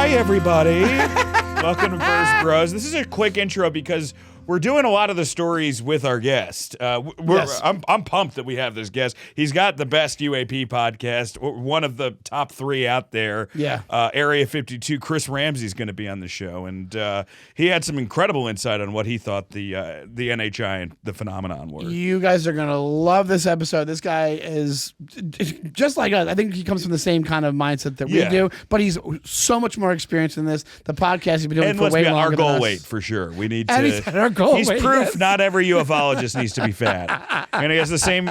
Hi, everybody. Welcome to Burbs Bros. This is a quick intro because we're doing a lot of the stories with our guest. Yes. I'm pumped that we have this guest. He's got the best UAP podcast, one of the top 3 out there. Yeah. Area 52, Chris Ramsay is going to be on the show, and he had some incredible insight on what he thought the NHI and the phenomenon were. You guys are going to love this episode. This guy is just like us. I think he comes from the same kind of mindset that we do, but he's so much more experienced in this. The podcast he's been doing for way longer our goal than us. weight for sure. We need And to. he's at our goal He's weight, proof yes. not every ufologist needs to be fat, and he has the same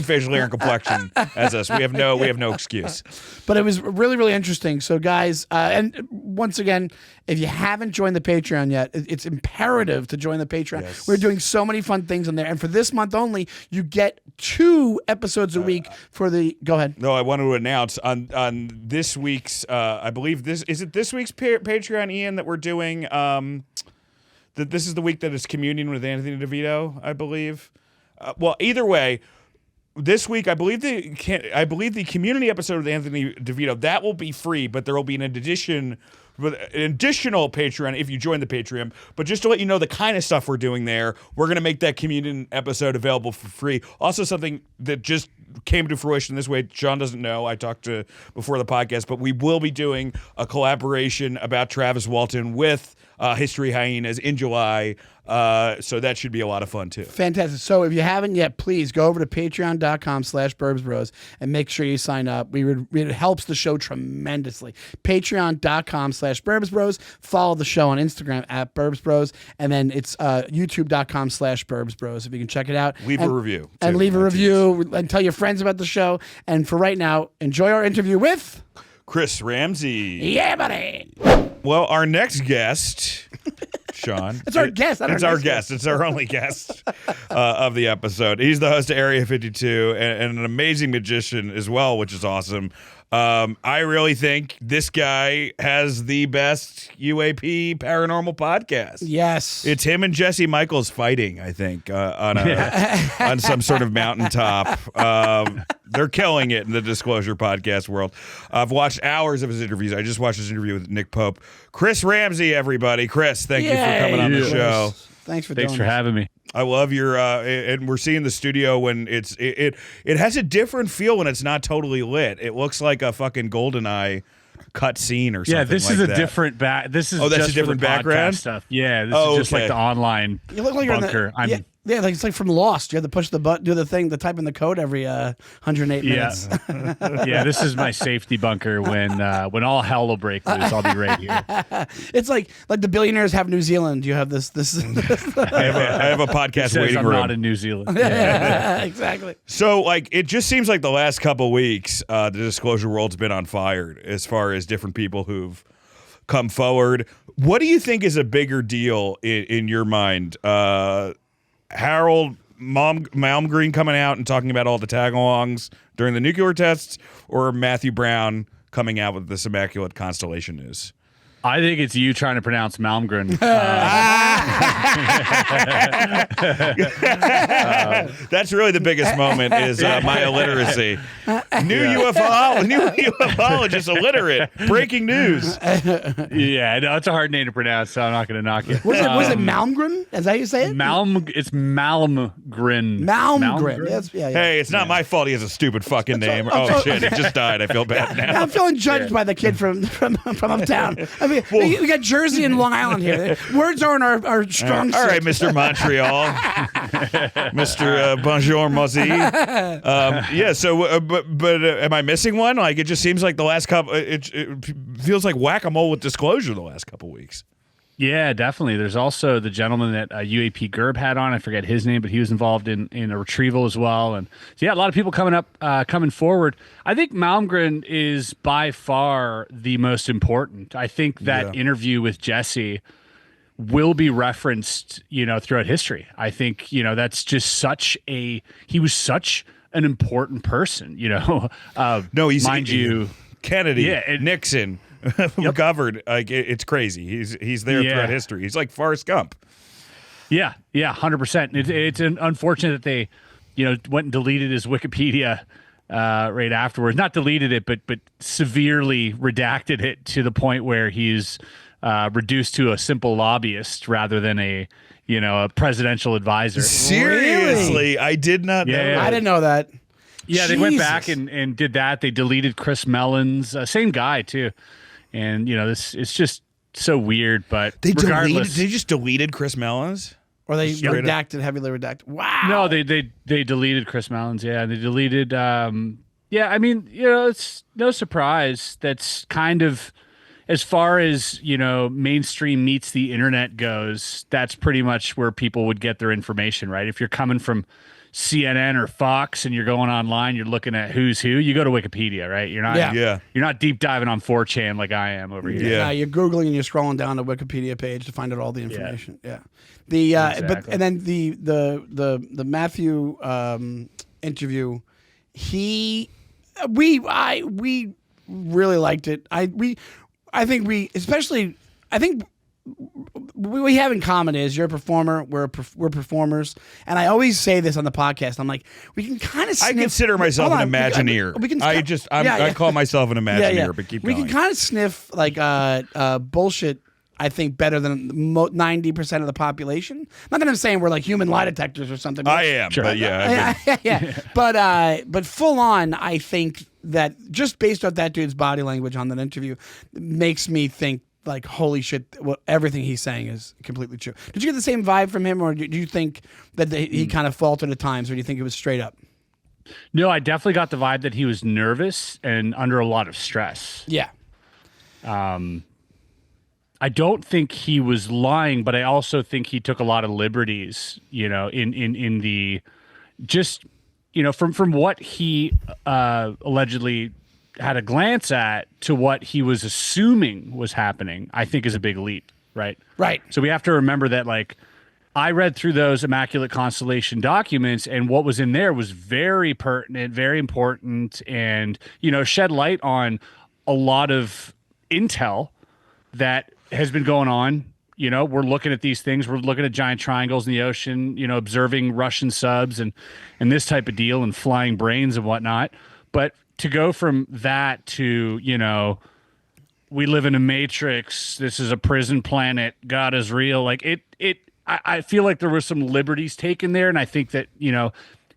facial hair and complexion as us. We have no excuse. But it was really, really interesting. So, guys, and once again, if you haven't joined the Patreon yet, it's imperative to join the Patreon. Yes. We're doing so many fun things on there. And for this month only, you get 2 episodes a week for the... Go ahead. No, I wanted to announce on this week's, I believe this week's Patreon, Ian, that we're doing. That this is the week that it's communion with Anthony DeVito, I believe. Well, either way, this week I believe the community episode with Anthony DeVito that will be free, but there will be an additional Patreon if you join the Patreon. But just to let you know the kind of stuff we're doing there, we're going to make that communion episode available for free. Also, something that just came to fruition this way, Sean doesn't know, I talked to before the podcast, but we will be doing a collaboration about Travis Walton with History Hyenas in July. So that should be a lot of fun too. Fantastic. So if you haven't yet, please go over to patreon.com/burbsbros and make sure you sign up. It helps the show tremendously. Patreon.com/burbsbros. Follow the show on Instagram at burbsbros. And then it's youtube.com/burbsbros if you can check it out. Leave a review. And leave a review and tell your friends about the show. And for right now, enjoy our interview with Chris Ramsay. Yeah, buddy. Well, our next guest, Sean. It's our guest. It's our guest. It's our only guest of the episode. He's the host of Area 52 and an amazing magician as well, which is awesome. I really think this guy has the best UAP paranormal podcast. Yes. It's him and Jesse Michaels fighting, I think, on some sort of mountaintop. They're killing it in the Disclosure podcast world. I've watched hours of his interviews. I just watched his interview with Nick Pope. Chris Ramsay, everybody. Chris, thank you for coming on the show. Thanks for having me. I love your and we're seeing the studio when it has a different feel when it's not totally lit. It looks like a fucking GoldenEye cut scene or something. Yeah, this like is a that. different that's just a different background stuff. Yeah, this is just like the online You look like bunker. You're in the, yeah, like it's like from Lost. You have to push the button, do the thing, type in the code every 108 minutes. Yeah, this is my safety bunker when all hell will break loose. I'll be right here. It's like the billionaires have New Zealand. You have this. I have a podcast waiting I'm room. not in New Zealand. Yeah, exactly. So, it just seems like the last couple of weeks, the Disclosure world's been on fire as far as different people who've come forward. What do you think is a bigger deal in your mind? Harold Malmgreen coming out and talking about all the tag-alongs during the nuclear tests, or Matthew Brown coming out with this immaculate constellation news? I think it's you trying to pronounce Malmgren. That's really the biggest moment is my illiteracy. New ufologist illiterate. Breaking news. Yeah, no, it's a hard name to pronounce, so I'm not going to knock it. Was it Malmgren? Is that how you say it? It's Malmgren. Malmgren. Yes, yeah. Hey, it's not my fault he has a stupid fucking name. Oh, shit, he just died. I feel bad now. I'm feeling judged by the kid from uptown. I mean, we got Jersey and Long Island here. Words aren't our strong suit. All right, Mr. Montreal. Mr. Bonjour, Mozzie. Yeah, so, but am I missing one? It just seems like the last couple, it feels like whack-a-mole with Disclosure the last couple weeks. Yeah, definitely. There's also the gentleman that UAP Gerb had on. I forget his name, but he was involved in a retrieval as well. And so, yeah, a lot of people coming forward. I think Malmgren is by far the most important. I think that interview with Jesse will be referenced, throughout history. I think, that's just he was such an important person, No, mind you, Kennedy, Nixon. Covered, it's crazy. He's there throughout history. He's like Forrest Gump. Yeah, 100%. It's unfortunate that they, went and deleted his Wikipedia right afterwards. Not deleted it, but severely redacted it to the point where he's reduced to a simple lobbyist rather than a presidential advisor. Seriously, Really? I did not know. Yeah. I didn't know that. Yeah, they went Jesus. back and did that. They deleted Chris Mellon's, same guy too, and it's just so weird. But They regardless, just deleted Chris Mellon's. Or they Straight up. redacted, heavily redacted. Wow. no, they deleted Chris Mellon's. Yeah, they deleted. I mean, it's no surprise. That's kind of, as far as mainstream meets the internet goes, that's pretty much where people would get their information, right? If you're coming from CNN or Fox and you're going online, you're looking at who's who, you go to Wikipedia, right? You're not Yeah. you're not deep diving on 4chan like I am over here. Yeah. Yeah, you're Googling and you're scrolling down the Wikipedia page to find out all the information. Yeah. The Exactly. but and then the Matthew interview, we really liked it. I think what we have in common is you're a performer, we're performers, and I always say this on the podcast. I'm like, we can kind of. I consider myself an Imagineer. I call myself an Imagineer, but keep we going. can kind of sniff like bullshit. I think better than 90% of the population. Not that I'm saying we're like human lie detectors or something. I am, Sure. but yeah. yeah. But full on, I think that just based off that dude's body language on that interview makes me think like, holy shit, everything he's saying is completely true. Did you get the same vibe from him, or do you think that he kind of faltered at times, or do you think it was straight up? No, I definitely got the vibe that he was nervous and under a lot of stress. Yeah. I don't think he was lying, but I also think he took a lot of liberties, in the just, from what he allegedly had a glance at to what he was assuming was happening, I think is a big leap, right? Right. So we have to remember that, like, I read through those Immaculate Constellation documents, and what was in there was very pertinent, very important, and, shed light on a lot of intel that has been going on. We're looking at these things. We're looking at giant triangles in the ocean, observing Russian subs and this type of deal and flying brains and whatnot. But to go from that to, we live in a matrix, this is a prison planet, God is real. Like I feel like there were some liberties taken there. And I think that,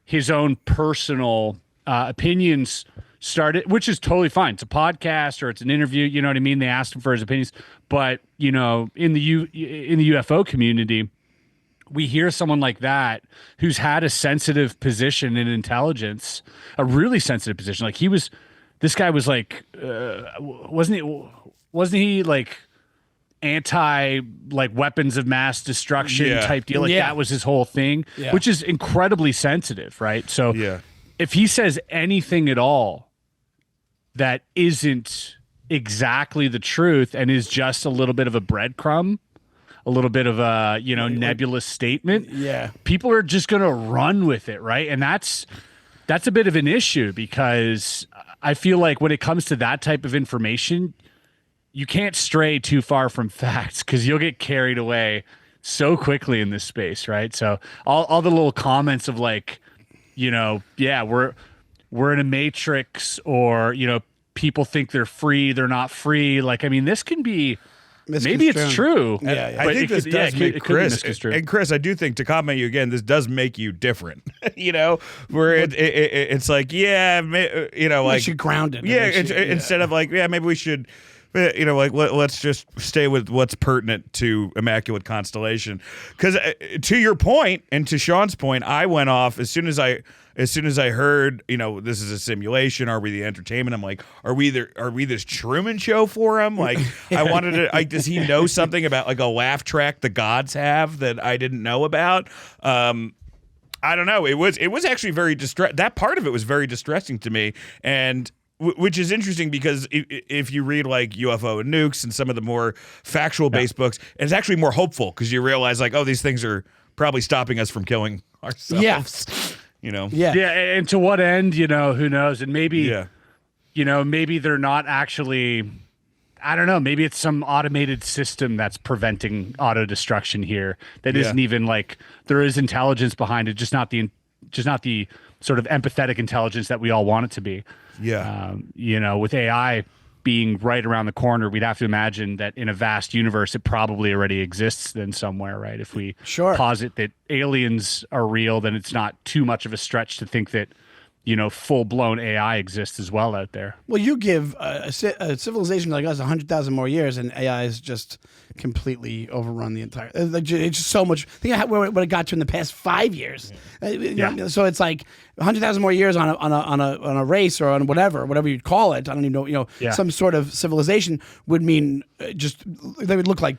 his own personal opinions started, which is totally fine. It's a podcast or it's an interview. You know what I mean? They asked him for his opinions, but in the UFO community, we hear someone like that who's had a sensitive position in intelligence, a really sensitive position. Like this guy was like, wasn't he like anti like weapons of mass destruction type deal? Like that was his whole thing, which is incredibly sensitive, right? So if he says anything at all that isn't exactly the truth and is just a little bit of a breadcrumb, a little bit of a, nebulous statement, people are just going to run with it, right? And that's a bit of an issue, because I feel like when it comes to that type of information, you can't stray too far from facts, because you'll get carried away so quickly in this space, right? So all the little comments of like, we're in a matrix, or, people think they're free, they're not free. Like, I mean, this can be, maybe it's true. I think this does make Chris, and Chris, I do think, to comment you again, this does make you different, where it's like, like, we should ground it. Instead of like, maybe we should, let's just stay with what's pertinent to Immaculate Constellation. Because to your point, and to Sean's point, I went off as soon as I heard, this is a simulation. Are we the entertainment? I'm like, are we this Truman Show for him? Like, I wanted to. Like, does he know something about like a laugh track the gods have that I didn't know about? I don't know. It was actually very that part of it was very distressing to me, and which is interesting, because if you read like UFO and Nukes and some of the more factual based books, it's actually more hopeful, because you realize like, oh, these things are probably stopping us from killing ourselves. And to what end, who knows? And maybe maybe they're not actually, I don't know, maybe it's some automated system that's preventing auto destruction here that isn't even like, there is intelligence behind it, just not the just not the sort of empathetic intelligence that we all want it to be. Yeah. With AI being right around the corner, we'd have to imagine that in a vast universe, it probably already exists then somewhere, right? If we posit that aliens are real, then it's not too much of a stretch to think that, full-blown AI exists as well out there. Well, you give a civilization like us 100,000 more years, and AI is just completely overrun the entire. It's just so much. Think of what it got to in the past 5 years. So it's like 100,000 more years on a race or on whatever you'd call it. I don't even know. Some sort of civilization would mean they would look like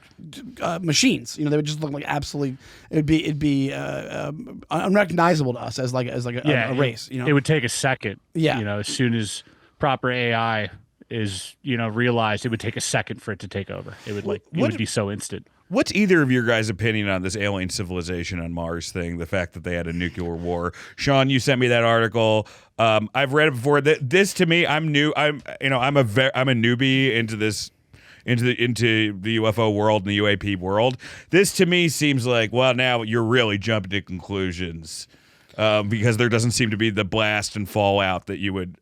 machines. They would just look like absolutely. It'd be unrecognizable to us as a race. It would take a second. Yeah. As soon as proper AI is realized, it would take a second for it to take over. It would it would be so instant. What's either of your guys' opinion on this alien civilization on Mars thing? The fact that they had a nuclear war. Sean, you sent me that article. I've read it before. This to me, I'm new. I'm a newbie into this. Into the UFO world and the UAP world. This to me seems like, well, now you're really jumping to conclusions. Because there doesn't seem to be the blast and fallout that you would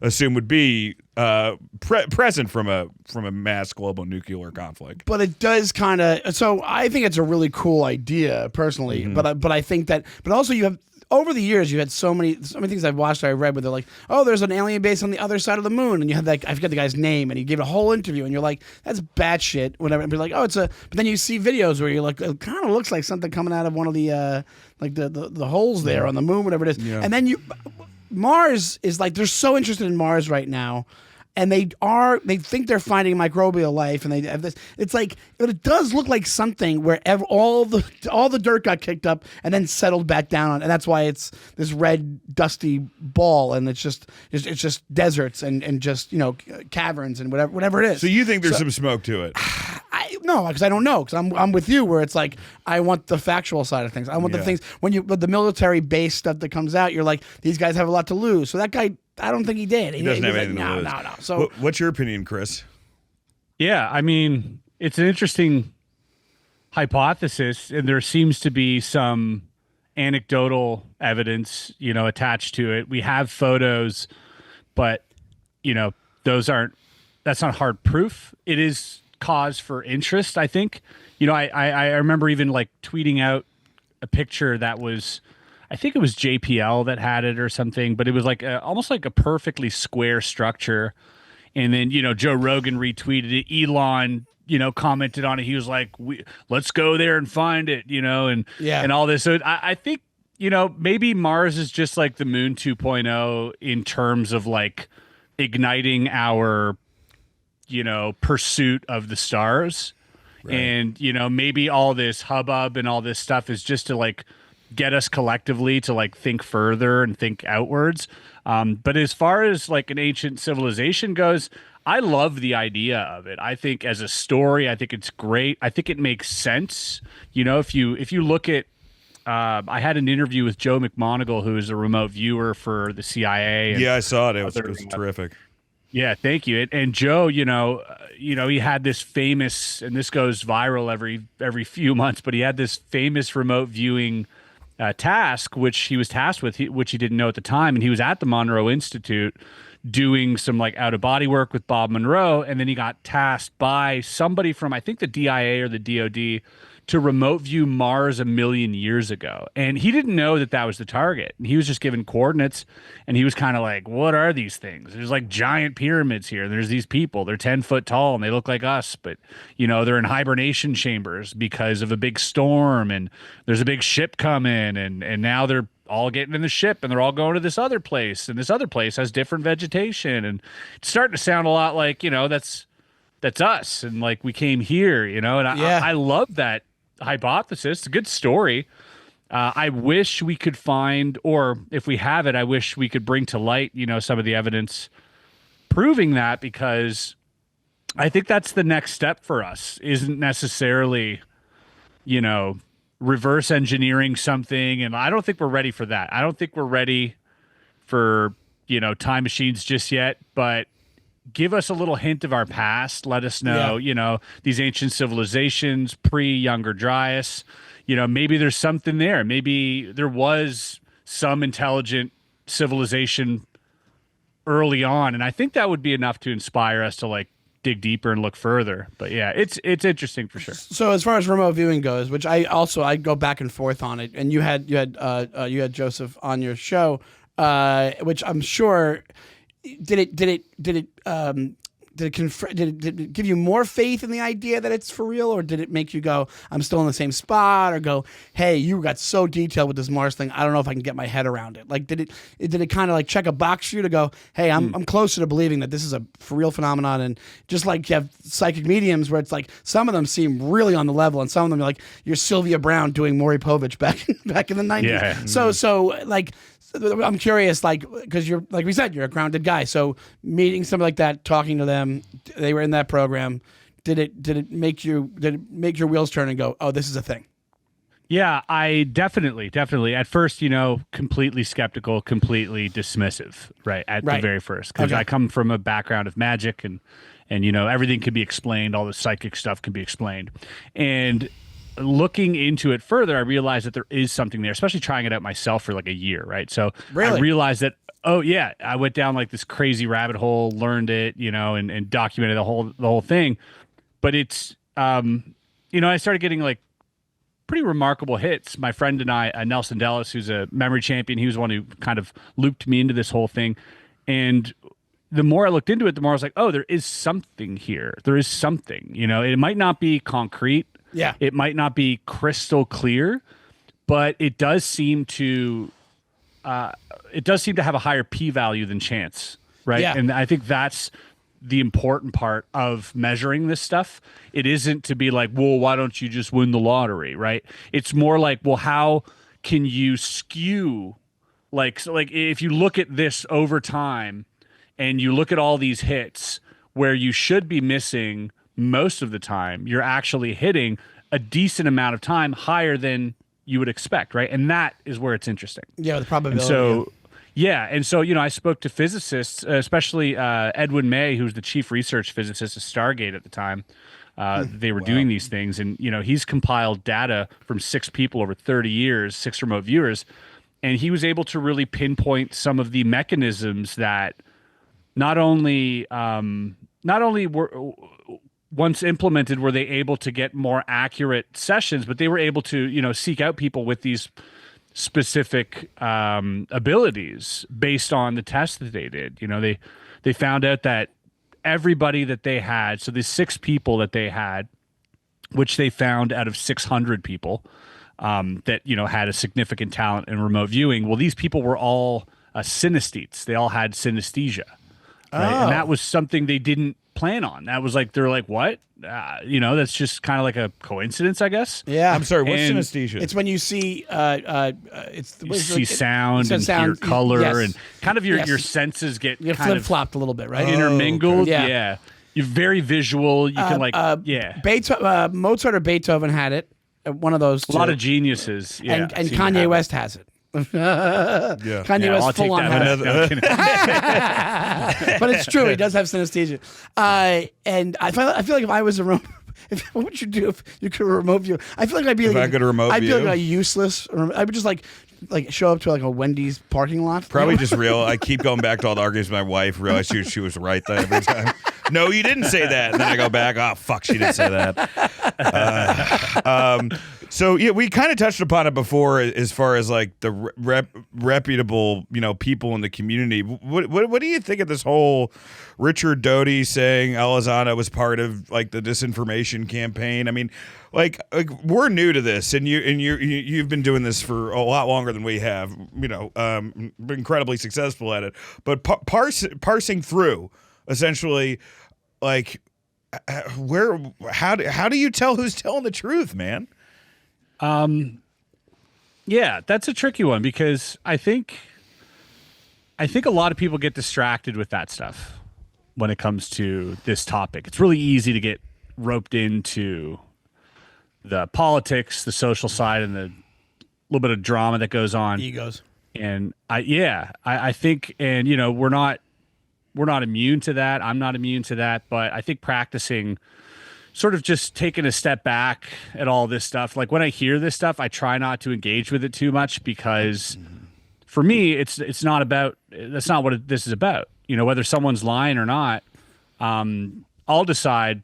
assume would be present from a mass global nuclear conflict. But it does kind of. So I think it's a really cool idea personally. Mm-hmm. But I think that. But also you have. Over the years, you had so many things I've watched or I read where they're like, oh, there's an alien base on the other side of the moon. And you had I forget the guy's name, and he gave a whole interview, and you're like, that's batshit, whatever. And be like, oh, but then you see videos where you're like, it kind of looks like something coming out of one of the, the holes there on the moon, whatever it is. Yeah. And then Mars is like, they're so interested in Mars right now. And they think they're finding microbial life, and they have this. It's like, but it does look like something where all the dirt got kicked up and then settled back down on, and that's why it's this red dusty ball, and it's just deserts and just caverns and whatever it is. So you think there's some smoke to it? No, because I don't know. Because I'm with you, where it's like I want the factual side of things. I want the things with the military base stuff that comes out. You're like, these guys have a lot to lose. So that guy, I don't think he did. He doesn't have anything to lose. No. So what's your opinion, Chris? Yeah, I mean, it's an interesting hypothesis, and there seems to be some anecdotal evidence, attached to it. We have photos, but that's not hard proof. It is cause for interest, I think. I remember even like tweeting out a picture that was, I think it was JPL that had it or something, but it was like almost like a perfectly square structure. And then, Joe Rogan retweeted it. Elon, commented on it. He was like, let's go there and find it, and all this. So I think, maybe Mars is just like the moon 2.0 in terms of like igniting our pursuit of the stars. Right. And, maybe all this hubbub and all this stuff is just to like get us collectively to like think further and think outwards. But as far as like an ancient civilization goes, I love the idea of it. I think as a story, I think it's great. I think it makes sense. If you look at, I had an interview with Joe McMoneagle, who is a remote viewer for the CIA. I saw it. It was terrific. Yeah, thank you. And Joe, he had this famous, and this goes viral every few months, but he had this famous remote viewing task, which he was tasked with, which he didn't know at the time. And he was at the Monroe Institute doing some like out of body work with Bob Monroe. And then he got tasked by somebody from, I think, the DIA or the DOD to remote view Mars 1 million years ago. And he didn't know that was the target. And he was just given coordinates, and he was kind of like, what are these things? There's like giant pyramids here. There's these people. They're 10 foot tall, and they look like us. But, they're in hibernation chambers because of a big storm, and there's a big ship coming, and now they're all getting in the ship, and they're all going to this other place, and this other place has different vegetation. And it's starting to sound a lot like, that's us, and like we came here, and I love that hypothesis. It's a good story. I wish we could find, or if we have it, I wish we could bring to light, some of the evidence proving that, because I think that's the next step for us. Isn't necessarily, reverse engineering something. And I don't think we're ready for that. I don't think we're ready for, time machines just yet, but give us a little hint of our past. Let us know, these ancient civilizations, pre-Younger Dryas, maybe there's something there. Maybe there was some intelligent civilization early on. And I think that would be enough to inspire us to like dig deeper and look further. But yeah, it's interesting for sure. So as far as remote viewing goes, which I go back and forth on it, and you had Joseph on your show, which I'm sure did it give you more faith in the idea that it's for real, or did it make you go, I'm still in the same spot, or go, hey, you got so detailed with this Mars thing, I don't know if I can get my head around it? Like, did it kind of like check a box for you to go, hey, I'm closer to believing that this is a for real phenomenon? And just like you have psychic mediums where it's like some of them seem really on the level, and some of them are like you're Sylvia Brown doing Maury Povich back in the 90s. Yeah. So like, I'm curious, like, because you're, like we said, you're a grounded guy. So meeting somebody like that, talking to them, they were in that program. Did it make your wheels turn and go, oh, this is a thing? Yeah, I definitely. At first, completely skeptical, completely dismissive, right? At the very first, because I come from a background of magic and everything can be explained. All the psychic stuff can be explained, and looking into it further, I realized that there is something there, especially trying it out myself for like a year, right? So really? I realized that, oh yeah, I went down like this crazy rabbit hole, learned it, and documented the whole thing. But it's, I started getting like pretty remarkable hits. My friend and I, Nelson Dellis, who's a memory champion, he was the one who kind of looped me into this whole thing. And the more I looked into it, the more I was like, oh, there is something here. There is something, it might not be concrete. Yeah. It might not be crystal clear, but it does seem to have a higher p-value than chance, right? Yeah. And I think that's the important part of measuring this stuff. It isn't to be like, well, why don't you just win the lottery, right? It's more like, well, how can you skew, like if you look at this over time and you look at all these hits where you should be missing most of the time, you're actually hitting a decent amount of time higher than you would expect, right? And that is where it's interesting. Yeah, the probability. And so, I spoke to physicists, especially Edwin May, who's the chief research physicist at Stargate at the time. They were doing these things, and he's compiled data from 6 people over 30 years, 6 remote viewers, and he was able to really pinpoint some of the mechanisms that not only were once implemented, were they able to get more accurate sessions, but they were able to, seek out people with these specific abilities based on the tests that they did. They found out that everybody that they had, so the 6 people that they had, which they found out of 600 people that, had a significant talent in remote viewing. Well, these people were all synesthetes. They all had synesthesia. Right? And that was something they didn't plan on. That was like, they're like, what? That's just kind of like a coincidence, I guess. Yeah. I'm sorry, what's synesthesia? It's when you see sound and hear color, yes. and kind of your senses get you kind of flip-flopped a little bit, right? Intermingled. Okay. Yeah. You're very visual. You can Mozart or Beethoven had it. One of those two. A lot of geniuses. Yeah. And Kanye West has it. Kanye West full on has it. But it's true. He does have synesthesia. And I feel like if I was a remote, what would you do if you could remote view? I feel like I'd be if like, I could remote I'd be view? like a useless. I would just like show up to like a Wendy's parking lot. Probably just real. I keep going back to all the arguments with my wife. Realize she was right there every time. No, you didn't say that. And then I go back. Oh, fuck, she didn't say that. So yeah, we kind of touched upon it before, as far as like the reputable, people in the community. What do you think of this whole Richard Doty saying Elizondo was part of like the disinformation campaign? I mean, like we're new to this, and you've been doing this for a lot longer than we have. Been incredibly successful at it, but parsing through essentially, like how do you tell who's telling the truth, man? Yeah, that's a tricky one, because I think a lot of people get distracted with that stuff when it comes to this topic. It's really easy to get roped into the politics, the social side, and the little bit of drama that goes on. Egos. And I think, and we're not immune to that. I'm not immune to that, but I think practicing sort of just taking a step back at all this stuff. Like when I hear this stuff, I try not to engage with it too much, because for me, it's not about, that's not what this is about. You know, whether someone's lying or not, I'll decide,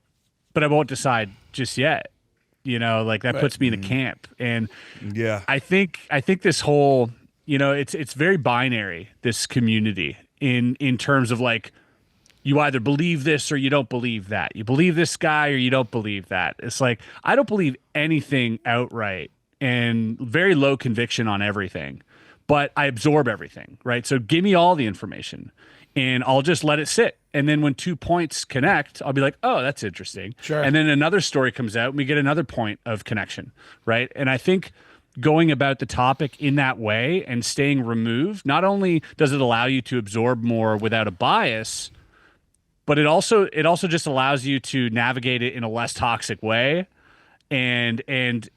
but I won't decide just yet. You know, like that puts me in a camp. And Yeah. I think this whole, you know, it's very binary, this community in terms of like, you either believe this or you don't believe that. You believe this guy or you don't believe that. It's like, I don't believe anything outright and very low conviction on everything, but I absorb everything, right? So give me all the information and I'll just let it sit. And then when 2 points connect, I'll be like, oh, that's interesting. Sure. And then another story comes out and we get another point of connection, right? And I think going about the topic in that way and staying removed, not only does it allow you to absorb more without a bias, but it also just allows you to navigate it in a less toxic way and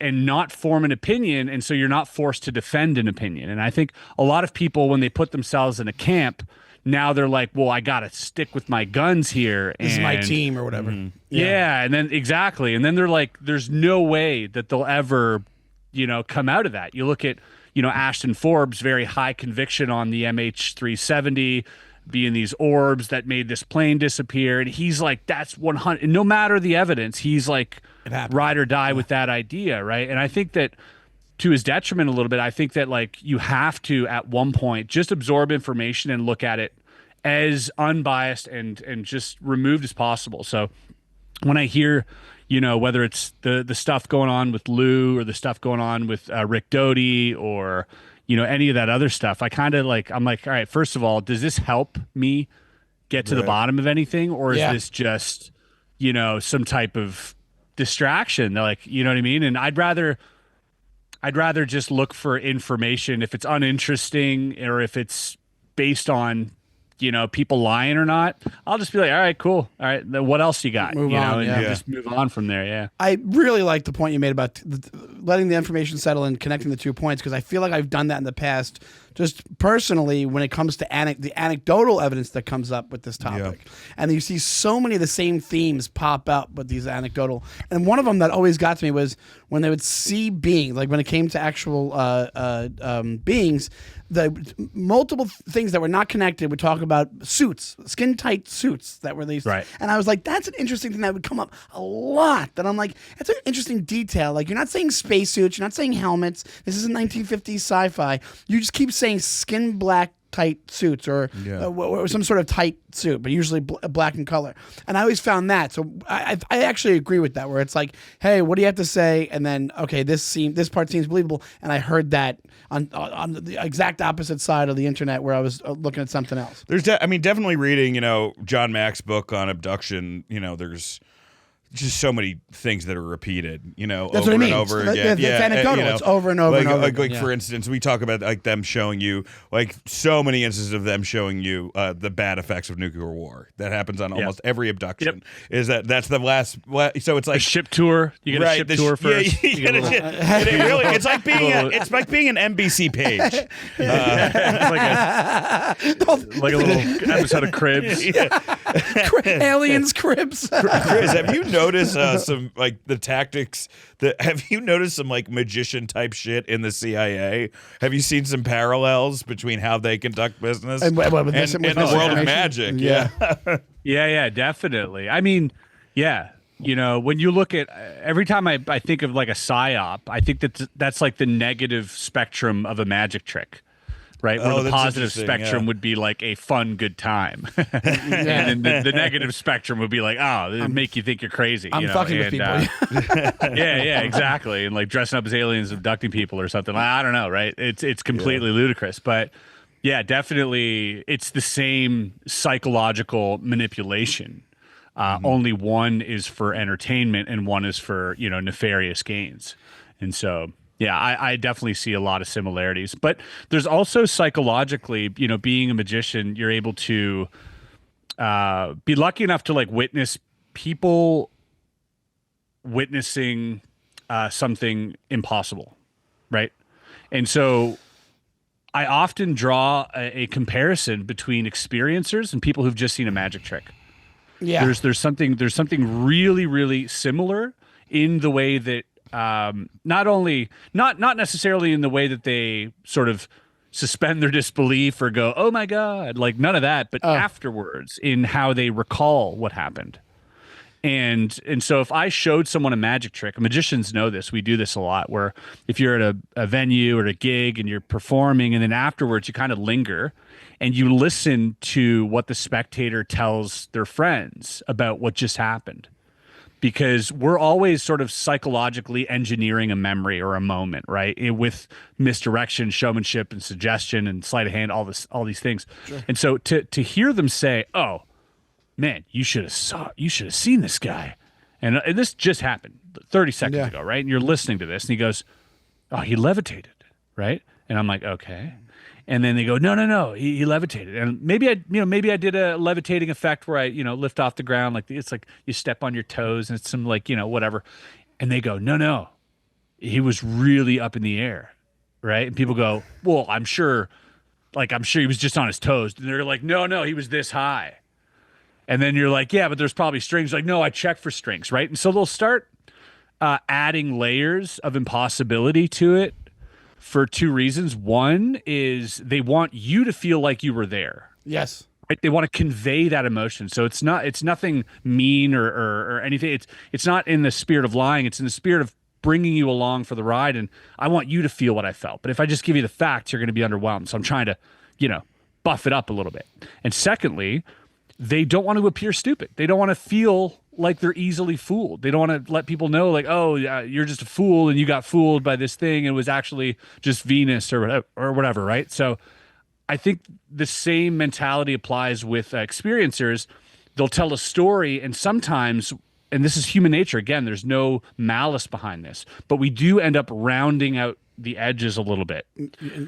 not form an opinion. And so you're not forced to defend an opinion. And I think a lot of people, when they put themselves in a camp, now they're like, well, I got to stick with my guns here. This is my team or whatever. Yeah. And then exactly. And then they're like, there's no way that they'll ever, you know, come out of that. You look at, you know, Ashton Forbes, very high conviction on the MH370 being these orbs that made this plane disappear. And he's like, that's 100. And no matter the evidence, he's like, ride or die with that idea. Right. And I think that to his detriment a little bit, I think that like you have to, at one point, just absorb information and look at it as unbiased and just removed as possible. So when I hear, you know, whether it's the stuff going on with Lou or the stuff going on with Rick Doty or, you know, any of that other stuff, I kind of like, I'm like, all right, first of all, does this help me get to the bottom of anything? Or is this just, you know, some type of distraction? Like, you know what I mean? And I'd rather just look for information if it's uninteresting or if it's based on, you know, people lying or not. I'll just be like, all right, cool. All right, then what else you got? Move you on, know, and yeah. just move on from there. Yeah. I really like the point you made about letting the information settle and connecting the 2 points, because I feel like I've done that in the past, just personally, when it comes to the anecdotal evidence that comes up with this topic. Yeah. And you see so many of the same themes pop up with these anecdotal. And one of them that always got to me was when they would see beings, like when it came to actual beings, the multiple things that were not connected would talk about suits, skin tight suits that were these. Right. And I was like, that's an interesting thing that would come up a lot. That I'm like, that's an interesting detail. Like, you're not saying spacesuits, you're not saying helmets. This isn't 1950s sci-fi. You just keep saying skin black tight suits or some sort of tight suit, but usually black in color. And I always found that. So I actually agree with that, where it's like, hey, what do you have to say? And then, okay, this part seems believable. And I heard that on the exact opposite side of the internet where I was looking at something else. There's, definitely reading, you know, John Mack's book on abduction. You know, there's just so many things that are repeated, you know, that's over what I mean. and over again. It's anecdotal. You know, it's over and over and over. Like again. For instance, we talk about like them showing you like so many instances of them showing you the bad effects of nuclear war. That happens on almost every abduction. Is that's the last? So it's like a ship tour. You get a ship tour first. Yeah, it's like being an NBC page. It's like a little episode of Cribs. Aliens Cribs. Chris, have you noticed some like the tactics that have you noticed some like magician type shit in the CIA? Have you seen some parallels between how they conduct business and the world of magic? Yeah, definitely. I mean, yeah, you know, when you look at every time I think of like a psyop, I think that's like the negative spectrum of a magic trick. Right, where the positive spectrum would be like a fun, good time, and then the negative spectrum would be like, oh, it make you think you're crazy. I'm fucking with people. Yeah, exactly, and like dressing up as aliens, abducting people or something. I don't know, right? It's completely ludicrous, but yeah, definitely, it's the same psychological manipulation. Only one is for entertainment, and one is for nefarious gains, and so. Yeah, I definitely see a lot of similarities. But there's also psychologically, being a magician, you're able to be lucky enough to like witness people witnessing something impossible, right? And so I often draw a comparison between experiencers and people who've just seen a magic trick. Yeah, there's something really, really similar in the way that. Not necessarily in the way that they sort of suspend their disbelief or go, oh my God, like none of that, but afterwards in how they recall what happened. And so if I showed someone a magic trick, magicians know this, we do this a lot, where if you're at a venue or a gig and you're performing and then afterwards you kind of linger and you listen to what the spectator tells their friends about what just happened. Because we're always sort of psychologically engineering a memory or a moment, right? With misdirection, showmanship, and suggestion, and sleight of hand, all these things. Sure. And so to hear them say, "Oh, man, you should have seen this guy," and this just happened 30 seconds ago, right? And you're listening to this, and he goes, "Oh, he levitated," right? And I'm like, "Okay." And then they go, no, he levitated. And maybe I did a levitating effect where I, lift off the ground. Like it's like you step on your toes and it's some like, whatever. And they go, no, he was really up in the air. Right. And people go, well, I'm sure he was just on his toes. And they're like, no, he was this high. And then you're like, yeah, but there's probably strings. Like, no, I checked for strings. Right. And so they'll start adding layers of impossibility to it. For two reasons. One is they want you to feel like you were there. Yes. Right? They want to convey that emotion. So it's nothing mean or anything. It's not in the spirit of lying. It's in the spirit of bringing you along for the ride. And I want you to feel what I felt. But if I just give you the facts, you're going to be underwhelmed. So I'm trying to, buff it up a little bit. And secondly, they don't want to appear stupid. They don't want to feel like they're easily fooled. They don't want to let people know like, oh, you're just a fool and you got fooled by this thing. And it was actually just Venus or whatever, right? So I think the same mentality applies with experiencers. They'll tell a story and sometimes, and this is human nature, again, there's no malice behind this, but we do end up rounding out the edges a little bit.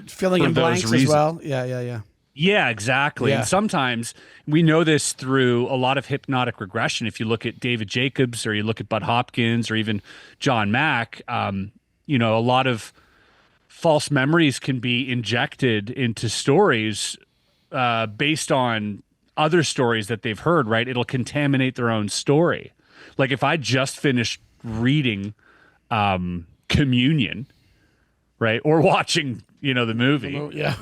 Filling in blanks as well. Yeah. Yeah, exactly. Yeah. And sometimes we know this through a lot of hypnotic regression. If you look at David Jacobs or you look at Bud Hopkins or even John Mack, a lot of false memories can be injected into stories based on other stories that they've heard, right? It'll contaminate their own story. Like if I just finished reading Communion, right? Or watching, the movie. Yeah.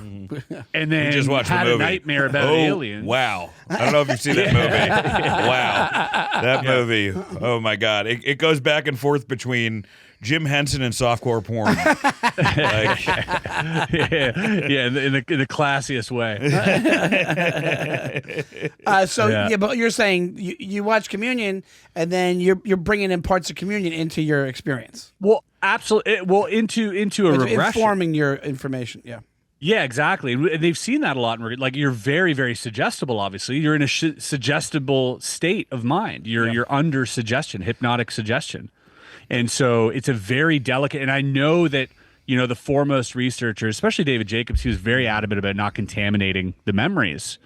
And then just watched had the movie. a nightmare about aliens. Wow. I don't know if you've seen that movie. Wow. That movie. Oh my God. It goes back and forth between Jim Henson and softcore porn. In the classiest way. But you're saying you watch Communion and then you're bringing in parts of Communion into your experience. Well, absolutely. Well, into a regression. Informing your information, yeah. Yeah, exactly. And they've seen that a lot. Like you're very, very suggestible, obviously. You're in a suggestible state of mind. You're under suggestion, hypnotic suggestion. And so it's a very delicate, and I know that, the foremost researchers, especially David Jacobs, he was very adamant about not contaminating the memories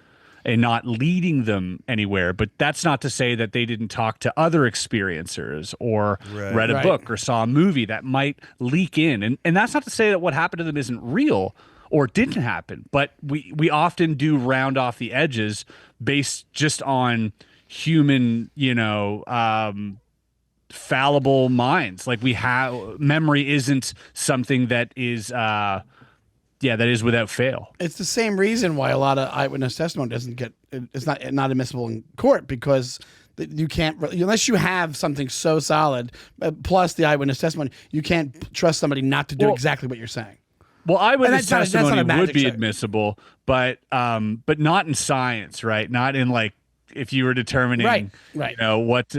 and not leading them anywhere. But that's not to say that they didn't talk to other experiencers or read a book or saw a movie that might leak in. And that's not to say that what happened to them isn't real or didn't happen. But we often do round off the edges based just on human, fallible minds. Like memory isn't something that is that is without fail. It's the same reason why a lot of eyewitness testimony it's not admissible in court, because you can't, unless you have something so solid, plus the eyewitness testimony, you can't trust somebody not to do exactly what you're saying. Well, eyewitness testimony would be trick. admissible, but not in science, right? Not in like if you were determining, right. What.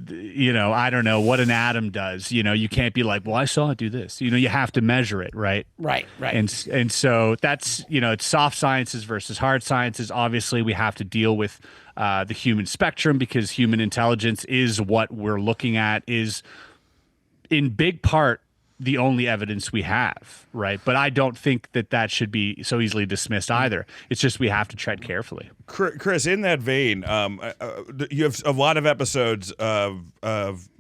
I don't know what an atom does. You can't be like, well, I saw it do this. You have to measure it, right? Right. And so that's, it's soft sciences versus hard sciences. Obviously, we have to deal with the human spectrum because human intelligence is what we're looking at, is in big part the only evidence we have, right? But I don't think that should be so easily dismissed either. It's just we have to tread carefully. Chris, in that vein, you have a lot of episodes of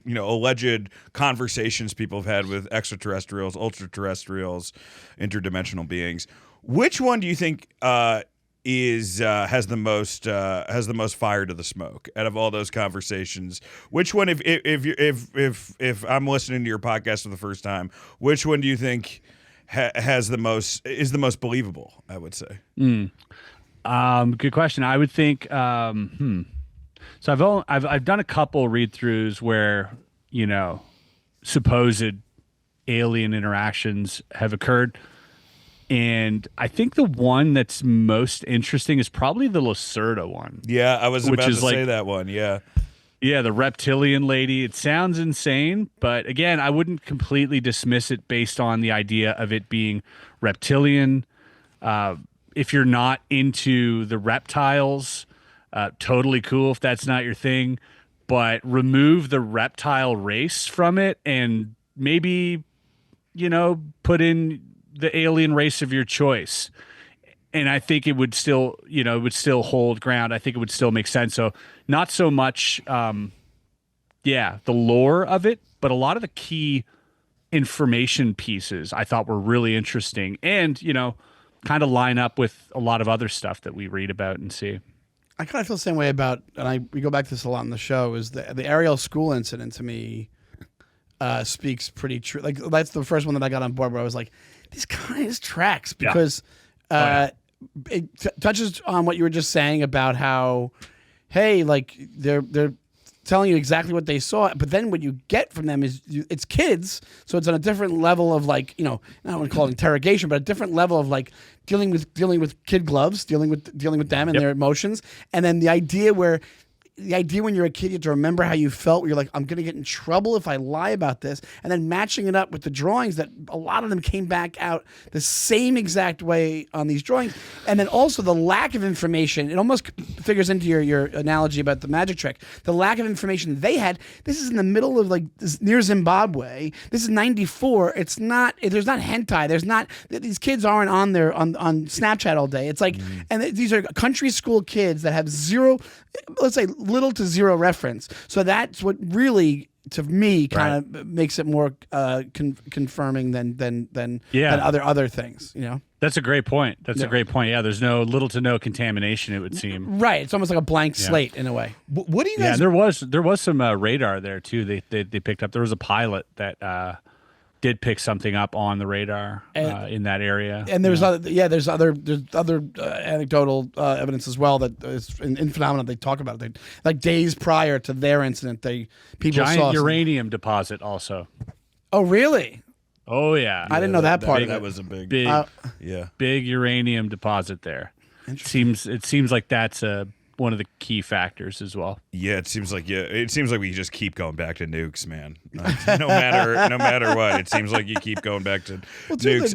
alleged conversations people have had with extraterrestrials, ultra-terrestrials, interdimensional beings. Which one do you think has the most fire to the smoke out of all those conversations? Which one, if I'm listening to your podcast for the first time, which one do you think is the most believable, I would say. Good question. I would think. So I've done a couple read-throughs where supposed alien interactions have occurred, and I think the one that's most interesting is probably the Lacerda one. Yeah, I was about to say that one. Yeah. Yeah, the reptilian lady. It sounds insane, but again, I wouldn't completely dismiss it based on the idea of it being reptilian. If you're not into the reptiles, totally cool if that's not your thing, but remove the reptile race from it and maybe, put in the alien race of your choice. And I think it would still, it would still hold ground. I think it would still make sense. So not so much, the lore of it, but a lot of the key information pieces I thought were really interesting and, kind of line up with a lot of other stuff that we read about and see. I kind of feel the same way about, and we go back to this a lot in the show, is the Ariel school incident to me speaks pretty true. Like, that's the first one that I got on board where I was like, this kind of tracks because it touches on what you were just saying about how, hey, like they're telling you exactly what they saw, but then what you get from them is it's kids, so it's on a different level of like, I don't want to call it interrogation, but a different level of like dealing with kid gloves, dealing with them and their emotions, and then the idea when you're a kid, you have to remember how you felt. Where you're like, I'm going to get in trouble if I lie about this. And then matching it up with the drawings that a lot of them came back out the same exact way on these drawings. And then also the lack of information. It almost figures into your analogy about the magic trick. The lack of information they had. This is in the middle of near Zimbabwe. This is 94. There's not hentai. These kids aren't on Snapchat all day. It's like, and these are country school kids that have zero, let's say little to zero reference. So that's what really, to me, kind of makes it more confirming than other things. That's a great point. A great point. Yeah, there's little to no contamination, it would seem. Right. It's almost like a blank slate in a way. What do you guys? Yeah, there was some radar there too. They picked up. There was a pilot that did pick something up on the radar in that area. And there's other anecdotal evidence as well that is in phenomena they talk about it. Like days prior to their incident, people saw giant uranium deposit also. Oh, really? Oh yeah. I didn't know that part. That was a big uranium deposit there. It seems like that's one of the key factors as well. Yeah, it seems like we just keep going back to nukes, man. No matter what, it seems like you keep going back to nukes.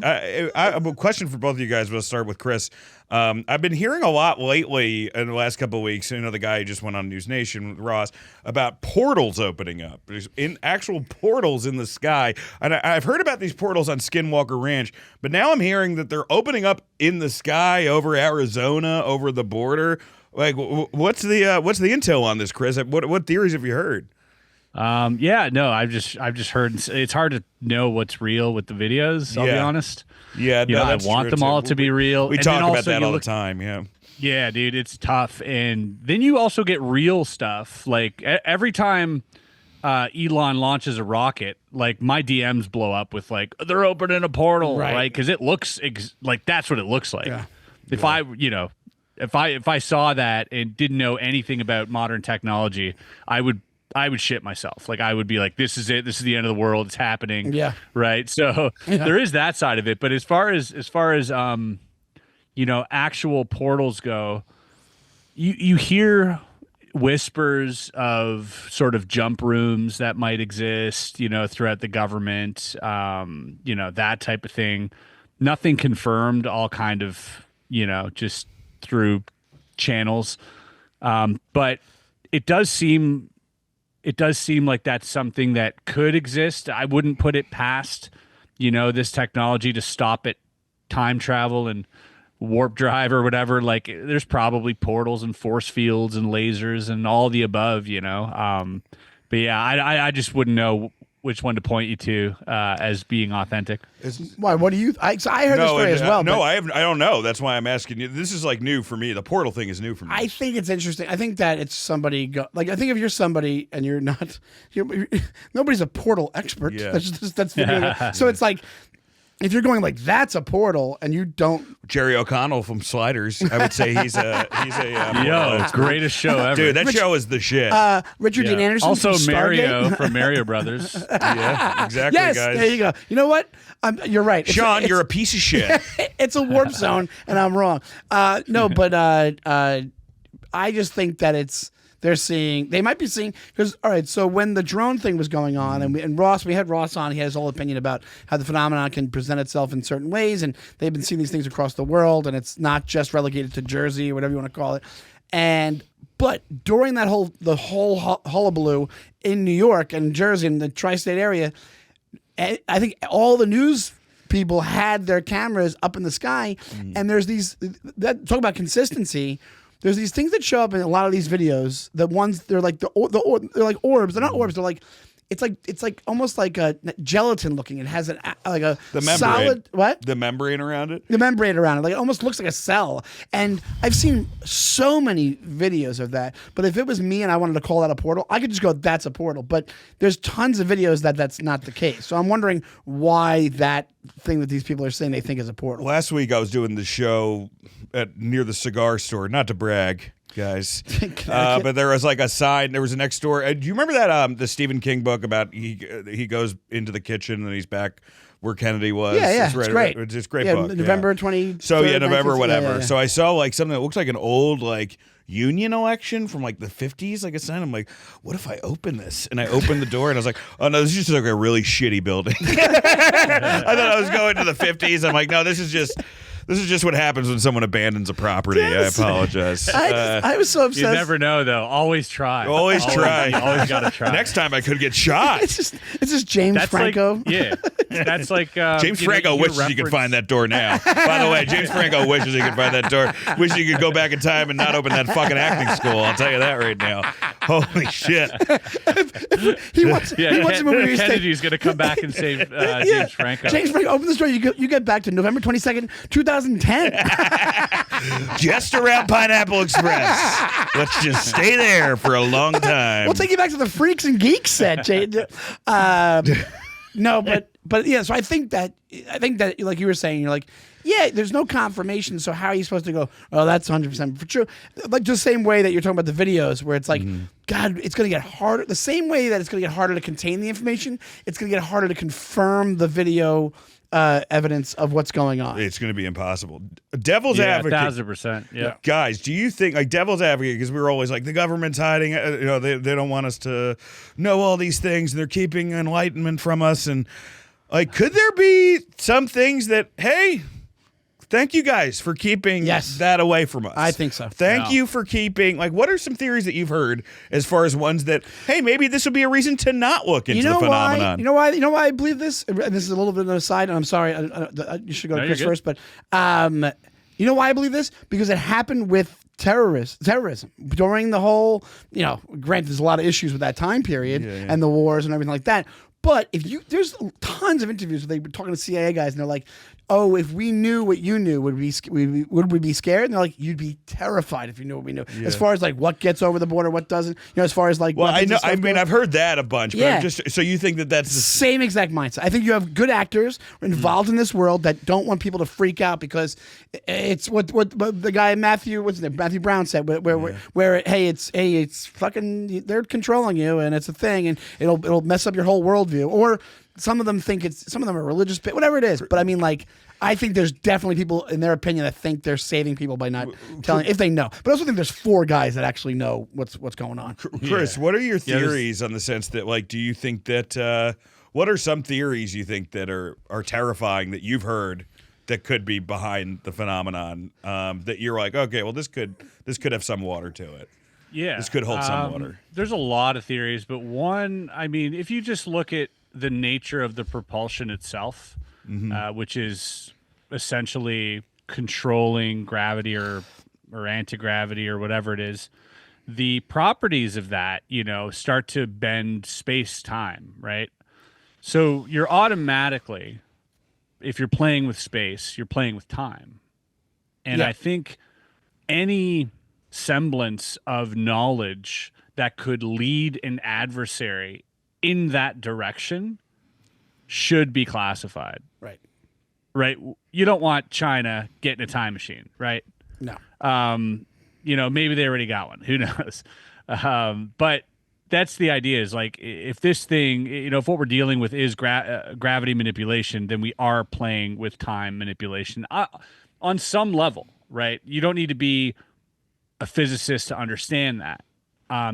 I have a question for both of you guys. We'll start with Chris. I've been hearing a lot lately in the last couple of weeks. The guy who just went on News Nation with Ross about portals opening up. There's actual portals in the sky, and I've heard about these portals on Skinwalker Ranch, but now I'm hearing that they're opening up in the sky over Arizona, over the border. Like, what's the intel on this, Chris? What theories have you heard? I've just heard it's hard to know what's real with the videos. I'll be honest. Yeah, I want them all to be real. We talk about that all the time. Yeah. Yeah, dude, it's tough. And then you also get real stuff. Like every time Elon launches a rocket, like my DMs blow up with like they're opening a portal, right? Because it looks like that's what it looks like. Yeah. If I saw that and didn't know anything about modern technology, I would shit myself. Like I would be like, this is it. This is the end of the world. It's happening. Yeah. Right. So there is that side of it. But as far as actual portals go, you hear whispers of sort of jump rooms that might exist, throughout the government, that type of thing. Nothing confirmed, all kind of, just through channels. But it does seem like that's something that could exist. I wouldn't put it past, this technology to stop at time travel and warp drive or whatever. Like there's probably portals and force fields and lasers and all the above, but yeah, I just wouldn't know which one to point you to as being authentic. Why? What do you? I heard this story as well. No, I don't know. That's why I'm asking you. This is like new for me. The portal thing is new for me. I think it's interesting. I think that it's somebody. I think if you're somebody and you're not, nobody's a portal expert. Yeah. That's so it's like if you're going like that's a portal and you don't Jerry O'Connell from Sliders, I would say he's a Yo, greatest show ever. dude. That show is the shit. Richard Dean Anderson. Also from Mario Stargate. from Mario Brothers. Yeah, exactly, Yes, guys. there you go. You know what? You're right. Sean, you're a piece of shit. It's a warp zone, and I'm wrong. No, but I just think that they might be seeing, because, all right, so when the drone thing was going on, and we had Ross on, he has his whole opinion about how the phenomenon can present itself in certain ways, and they've been seeing these things across the world, and it's not just relegated to Jersey or whatever you want to call it. But during the whole hullabaloo in New York and Jersey and the tri-state area, I think all the news people had their cameras up in the sky, and there's talk about consistency. There's these things that show up in a lot of these videos. The ones they're like they're like orbs. They're not orbs. They're like it's like almost like a gelatin looking. It has the membrane. solid The membrane around it. the membrane around it. Like it almost looks like a cell. And I've seen so many videos of that. But if it was me and I wanted to call that a portal, I could just go, that's a portal. But there's tons of videos that's not the case. So I'm wondering why that thing that these people are saying they think is a portal. Last week I was doing the show near the cigar store. Not to brag, guys, but there was like a sign. There was a next door. Do you remember that the Stephen King book about he goes into the kitchen and he's back where Kennedy was? Yeah, it's, it's great. It's a great Yeah, book. November 20. So yeah, November whatever. Yeah. So I saw like something that looks like an old like Union election from like the 50s, like a sign. I'm like, what if I open this? And I opened the door and I was like, oh no, this is just like a really shitty building. I thought I was going to the 50s. I'm like, no, this is just what happens when someone abandons a property. Yes. I apologize. I was so obsessed. You never know, though. Always try. Always try. You always got to try. Next time I could get shot. It's just James Franco. That's like James Franco wishes he could find that door now. By the way, James Franco wishes he could find that door. Wishes he could go back in time and not open that fucking acting school. I'll tell you that right now. Holy shit. He wants a movie where he's Kennedy's going to come back and save James Franco. James Franco, open the door. You get back to November 22nd, 2010. Just around Pineapple Express. Let's just stay there for a long time. We'll take you back to the Freaks and Geeks set, Jay. No, but yeah. So I think that like you were saying, you're like, yeah, there's no confirmation. So how are you supposed to go? Oh, that's 100% for true. Like the same way that you're talking about the videos, where it's like, God, it's going to get harder. The same way that it's going to get harder to contain the information, it's going to get harder to confirm the video evidence of what's going on. It's going to be impossible. Devil's advocate. 1,000%. Yeah. Guys, do you think, like, devil's advocate, because we were always like, the government's hiding, they don't want us to know all these things, and they're keeping enlightenment from us, and, like, could there be some things that, hey, thank you guys for keeping that away from us. I think so. Thank you for keeping, like, what are some theories that you've heard as far as ones that, hey, maybe this would be a reason to not look into the phenomenon? You know why I believe this? And this is a little bit of an aside, and I'm sorry, you should go to Chris first, but you know why I believe this? Because it happened with terrorism during the whole, granted, there's a lot of issues with that time period and the wars and everything like that. But there's tons of interviews where they've been talking to CIA guys, and they're like, "Oh, if we knew what you knew, would we be scared?" And they're like, "You'd be terrified if you knew what we knew." Yeah. As far as like what gets over the border, what doesn't, as far as like, well, I know. I mean, I've heard that a bunch. But yeah. So you think that's the same exact mindset? I think you have good actors involved in this world that don't want people to freak out because it's what the guy Matthew Brown said, where hey, it's fucking, they're controlling you and it's a thing and it'll mess up your whole worldview. Or some of them think some of them are religious, whatever it is. But I mean, like, I think there's definitely people, in their opinion, that think they're saving people by not telling, if they know. But I also think there's 4 guys that actually know what's going on. Chris, what are your theories on the sense that, like, do you think that, what are some theories you think that are terrifying that you've heard that could be behind the phenomenon, that you're like, okay, well, this could have some water to it. Yeah. This could hold some water. There's a lot of theories, but one, I mean, if you just look at the nature of the propulsion itself, which is essentially controlling gravity or anti-gravity or whatever it is, the properties of that, start to bend space-time, right? So you're automatically, if you're playing with space, you're playing with time. And I think any semblance of knowledge that could lead an adversary in that direction should be classified. Right. right? You don't want China getting a time machine, right? No. Maybe they already got one. Who knows? But that's the idea is like, if this thing, if what we're dealing with is gravity manipulation, then we are playing with time manipulation on some level, right? You don't need to be a physicist to understand that.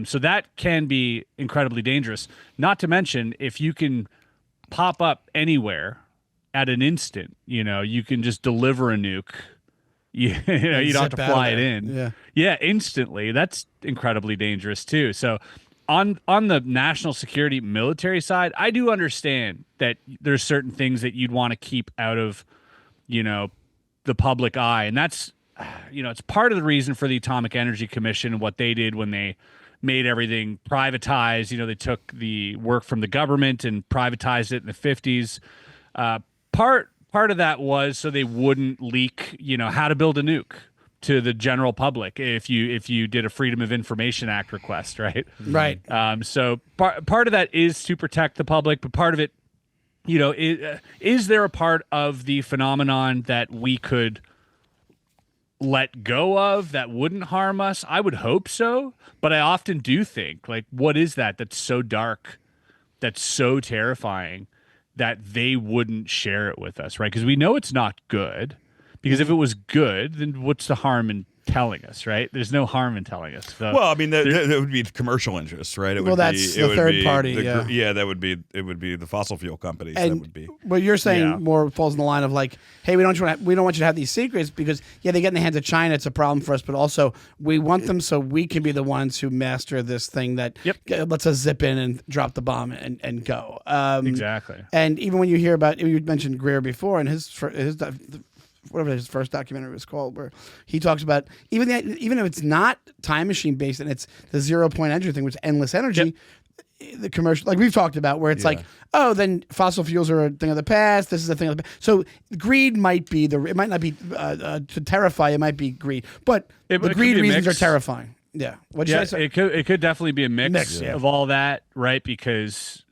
So that can be incredibly dangerous. Not to mention, if you can pop up anywhere at an instant, you can just deliver a nuke. You don't have to fly it in. Yeah, instantly. That's incredibly dangerous too. So on the national security military side, I do understand that there's certain things that you'd want to keep out of, the public eye. And that's, it's part of the reason for the Atomic Energy Commission and what they did when they made everything privatized. They took the work from the government and privatized it in the 50s. Part of that was so they wouldn't leak, how to build a nuke to the general public if you did a Freedom of Information Act request, right? Right. So part of that is to protect the public, but part of it, is there a part of the phenomenon that we could let go of that wouldn't harm us? I would hope so, but I often do think, like, what is that's so dark, that's so terrifying that they wouldn't share it with us, right? Because we know it's not good. Because if it was good, then what's the harm in telling us, right? There's no harm in telling us. So well, I mean, that would be commercial interests, right? That's the third party. That would be the fossil fuel companies. And that would be. What you're saying more falls in the line of like, hey, we don't want you to have these secrets because they get in the hands of China. It's a problem for us, but also we want them so we can be the ones who master this thing that lets us zip in and drop the bomb and go. Exactly. And even when you hear about, you mentioned Greer before, and his whatever his first documentary was called, where he talks about even if it's not time machine based and it's the 0 point energy thing, which is endless energy, the commercial, like we've talked about, where it's like, oh, then fossil fuels are a thing of the past. This is a thing of the past. So greed might be it might not be to terrify. It might be greed, but the greed reasons are terrifying. Yeah. It could definitely be a mix of all that, right? Because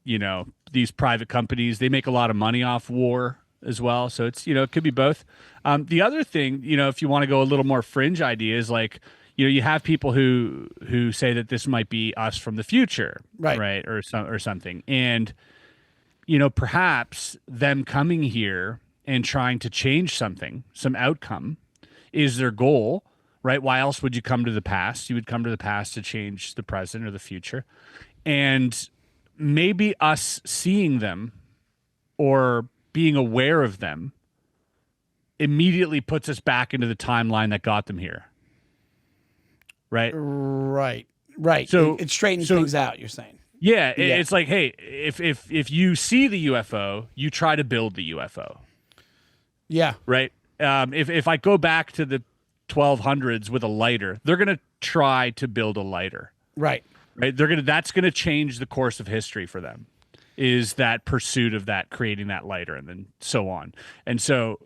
these private companies, they make a lot of money off war as well. So it's, it could be both. The other thing, if you want to go a little more fringe ideas, like, you have people who say that this might be us from the future, right? Or something. And, perhaps them coming here and trying to change something, some outcome is their goal, right? Why else would you come to the past? You would come to the past to change the present or the future. And maybe us seeing them or being aware of them immediately puts us back into the timeline that got them here. Right. So it straightens things out, you're saying. Yeah. It's like, hey, if you see the UFO, you try to build the UFO. Yeah. Right. If I go back to the 1200s with a lighter, they're going to try to build a lighter. Right. That's going to change the course of history for them. Is that pursuit of that, creating that lighter, and then so on. And so,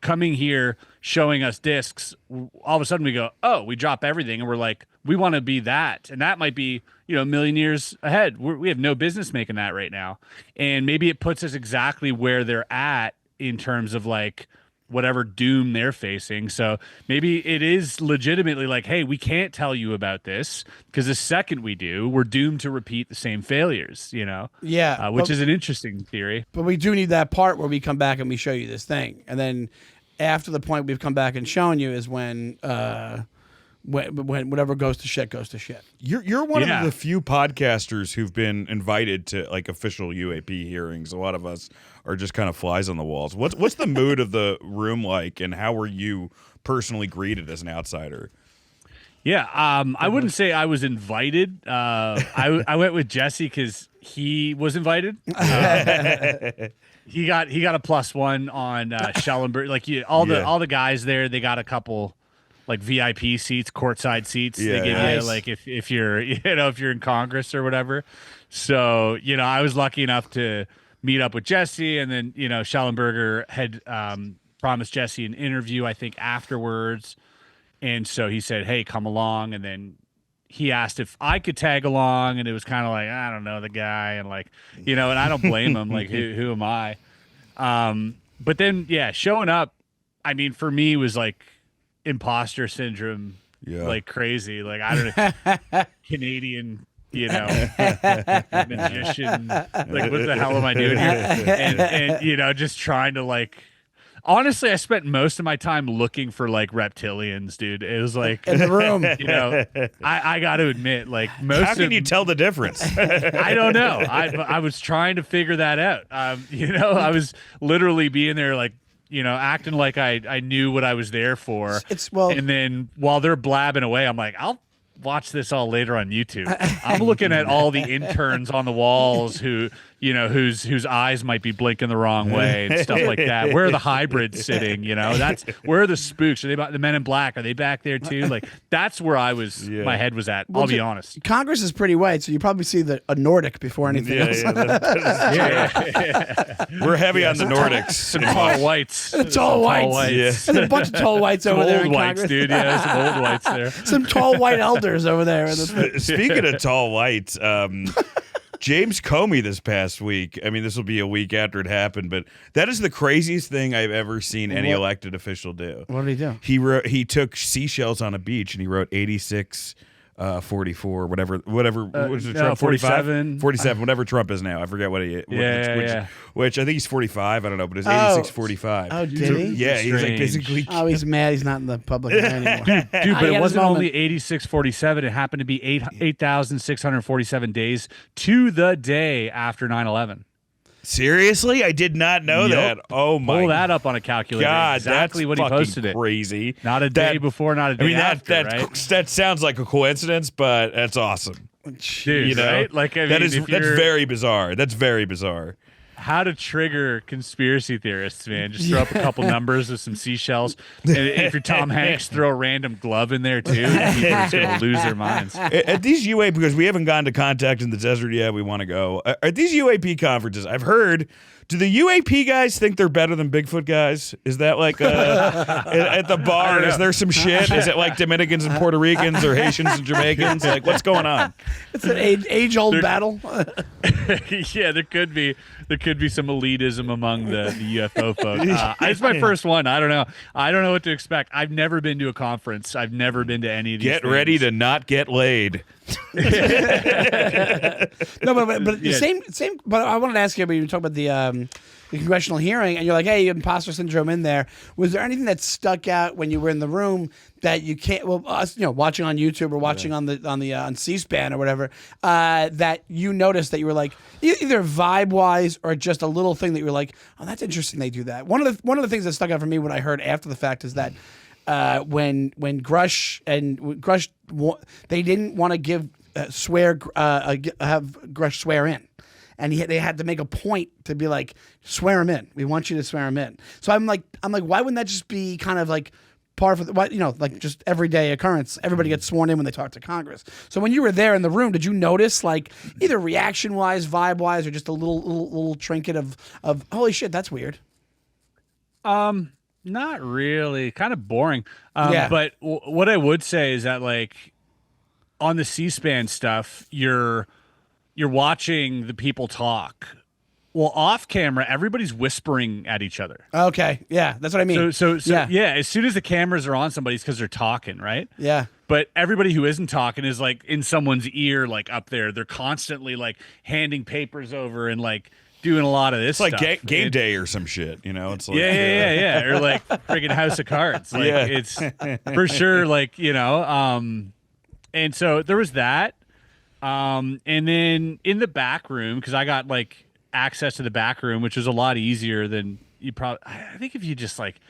coming here, showing us discs, all of a sudden we go, oh, we drop everything, and we're like, we want to be that. And that might be, a million years ahead. We have no business making that right now. And maybe it puts us exactly where they're at in terms of like whatever doom they're facing. So maybe it is legitimately like, hey, we can't tell you about this because the second we do, we're doomed to repeat the same failures, which is an interesting theory. But we do need that part where we come back and we show you this thing. And then after the point we've come back and shown you is when whatever goes to shit goes to shit. You're one of the few podcasters who've been invited to like official UAP hearings. A lot of us are just kind of flies on the walls. What's the mood of the room like, and how were you personally greeted as an outsider? Yeah, I wouldn't say I was invited. I went with Jesse because he was invited. He got a +1 on Schellenberg. Like all the guys there, they got a couple like VIP seats, courtside seats. They give you like if you're if you're in Congress or whatever. So I was lucky enough to meet up with Jesse, and then Schellenberger had promised Jesse an interview, I think, afterwards. And so he said, hey, come along. And then he asked if I could tag along. And it was kind of like, I don't know the guy. And like, and I don't blame him. Like, who am I? but then showing up, I mean, for me was like imposter syndrome, like crazy. Like I don't know, Canadian, magician. Like what the hell am I doing here? And just trying to like. Honestly, I spent most of my time looking for like reptilians, dude. It was like in the room. I got to admit, like how can you tell the difference? I don't know. I was trying to figure that out. I was literally being there, like acting like I knew what I was there for. And then while they're blabbing away, I'm like, I'll watch this all later on YouTube. I'm looking at all the interns on the walls whose eyes might be blinking the wrong way and stuff like that. Where are the hybrids sitting? That's where are the spooks? Are they the Men in Black? Are they back there too? Like that's where I was. My head was at. I'll be honest. Congress is pretty white, so you probably see a Nordic before anything else. We're heavy on the Nordics. Some tall whites. Some tall whites. Yeah. There's a bunch of tall whites over there. Old in whites, Congress. dude. Yeah, some old whites there. Some tall white elders over there. Speaking of tall whites, James Comey this past week. I mean, this will be a week after it happened, but that is the craziest thing I've ever seen any elected official do. What did he do? He took seashells on a beach and he wrote 86. 44, whatever was it, Trump 47, 47, whatever Trump is now. I forget what he which I think he's 45. I don't know, but it's 86 45. Oh, did he? Yeah, he's like basically. Oh, he's mad. He's not in the public eye anymore. Dude, but it wasn't only 86-47. It happened to be 8,647 days to the day after 9/11. Seriously, I did not know that. Oh my! Pull that up on a calculator. God, exactly that's what he posted. It crazy. Not a day before, not a day after. Right? That sounds like a coincidence, but that's awesome, dude. Right? Like I mean, that's very bizarre. That's very bizarre. How to trigger conspiracy theorists, man. Just throw up a couple numbers with some seashells. And if you're Tom Hanks, throw a random glove in there, too. People are going to lose their minds. At these UAP, because we haven't gone to Contact in the Desert yet, we want to go. At these UAP conferences, I've heard, do the UAP guys think they're better than Bigfoot guys? Is that like at the bar, is there some shit? Is it like Dominicans and Puerto Ricans or Haitians and Jamaicans? Like, what's going on? It's an age-old battle. Yeah, there could be some elitism among the UFO folks. It's my first one. I don't know. I don't know what to expect. I've never been to a conference. I've never been to any of these. Get ready to not get laid. No, but same. But I wanted to ask you. But you talk about the congressional hearing, and you're like, "Hey, imposter syndrome in there." Was there anything that stuck out when you were in the room that you can't? Well, us, watching on YouTube or watching on C-SPAN or whatever, that you noticed that you were like either vibe wise or just a little thing that you were like, "Oh, that's interesting." They do that. One of the things that stuck out for me when I heard after the fact is that. When Grush they didn't want to give have Grush swear in, and they had to make a point to be like, swear him in. We want you to swear him in. So I'm like, why wouldn't that just be kind of like part of like just everyday occurrence? Everybody gets sworn in when they talk to Congress. So when you were there in the room, did you notice like either reaction wise, vibe wise, or just a little trinket of holy shit, that's weird? Not really. Kind of boring. But what I would say is that, like, on the C-SPAN stuff, you're watching the people talk. Well, off camera, everybody's whispering at each other. Okay, yeah, that's what I mean. So yeah. As soon as the cameras are on somebody's because they're talking, right? Yeah. But everybody who isn't talking is like in someone's ear, like up there. They're constantly like handing papers over and like. Doing a lot of this stuff. It's like game day or some shit, It's like yeah. Or like friggin' House of Cards. Like it's for sure, like, and so there was that. And then in the back room, because I got like access to the back room, which was a lot easier than you probably I think if you just like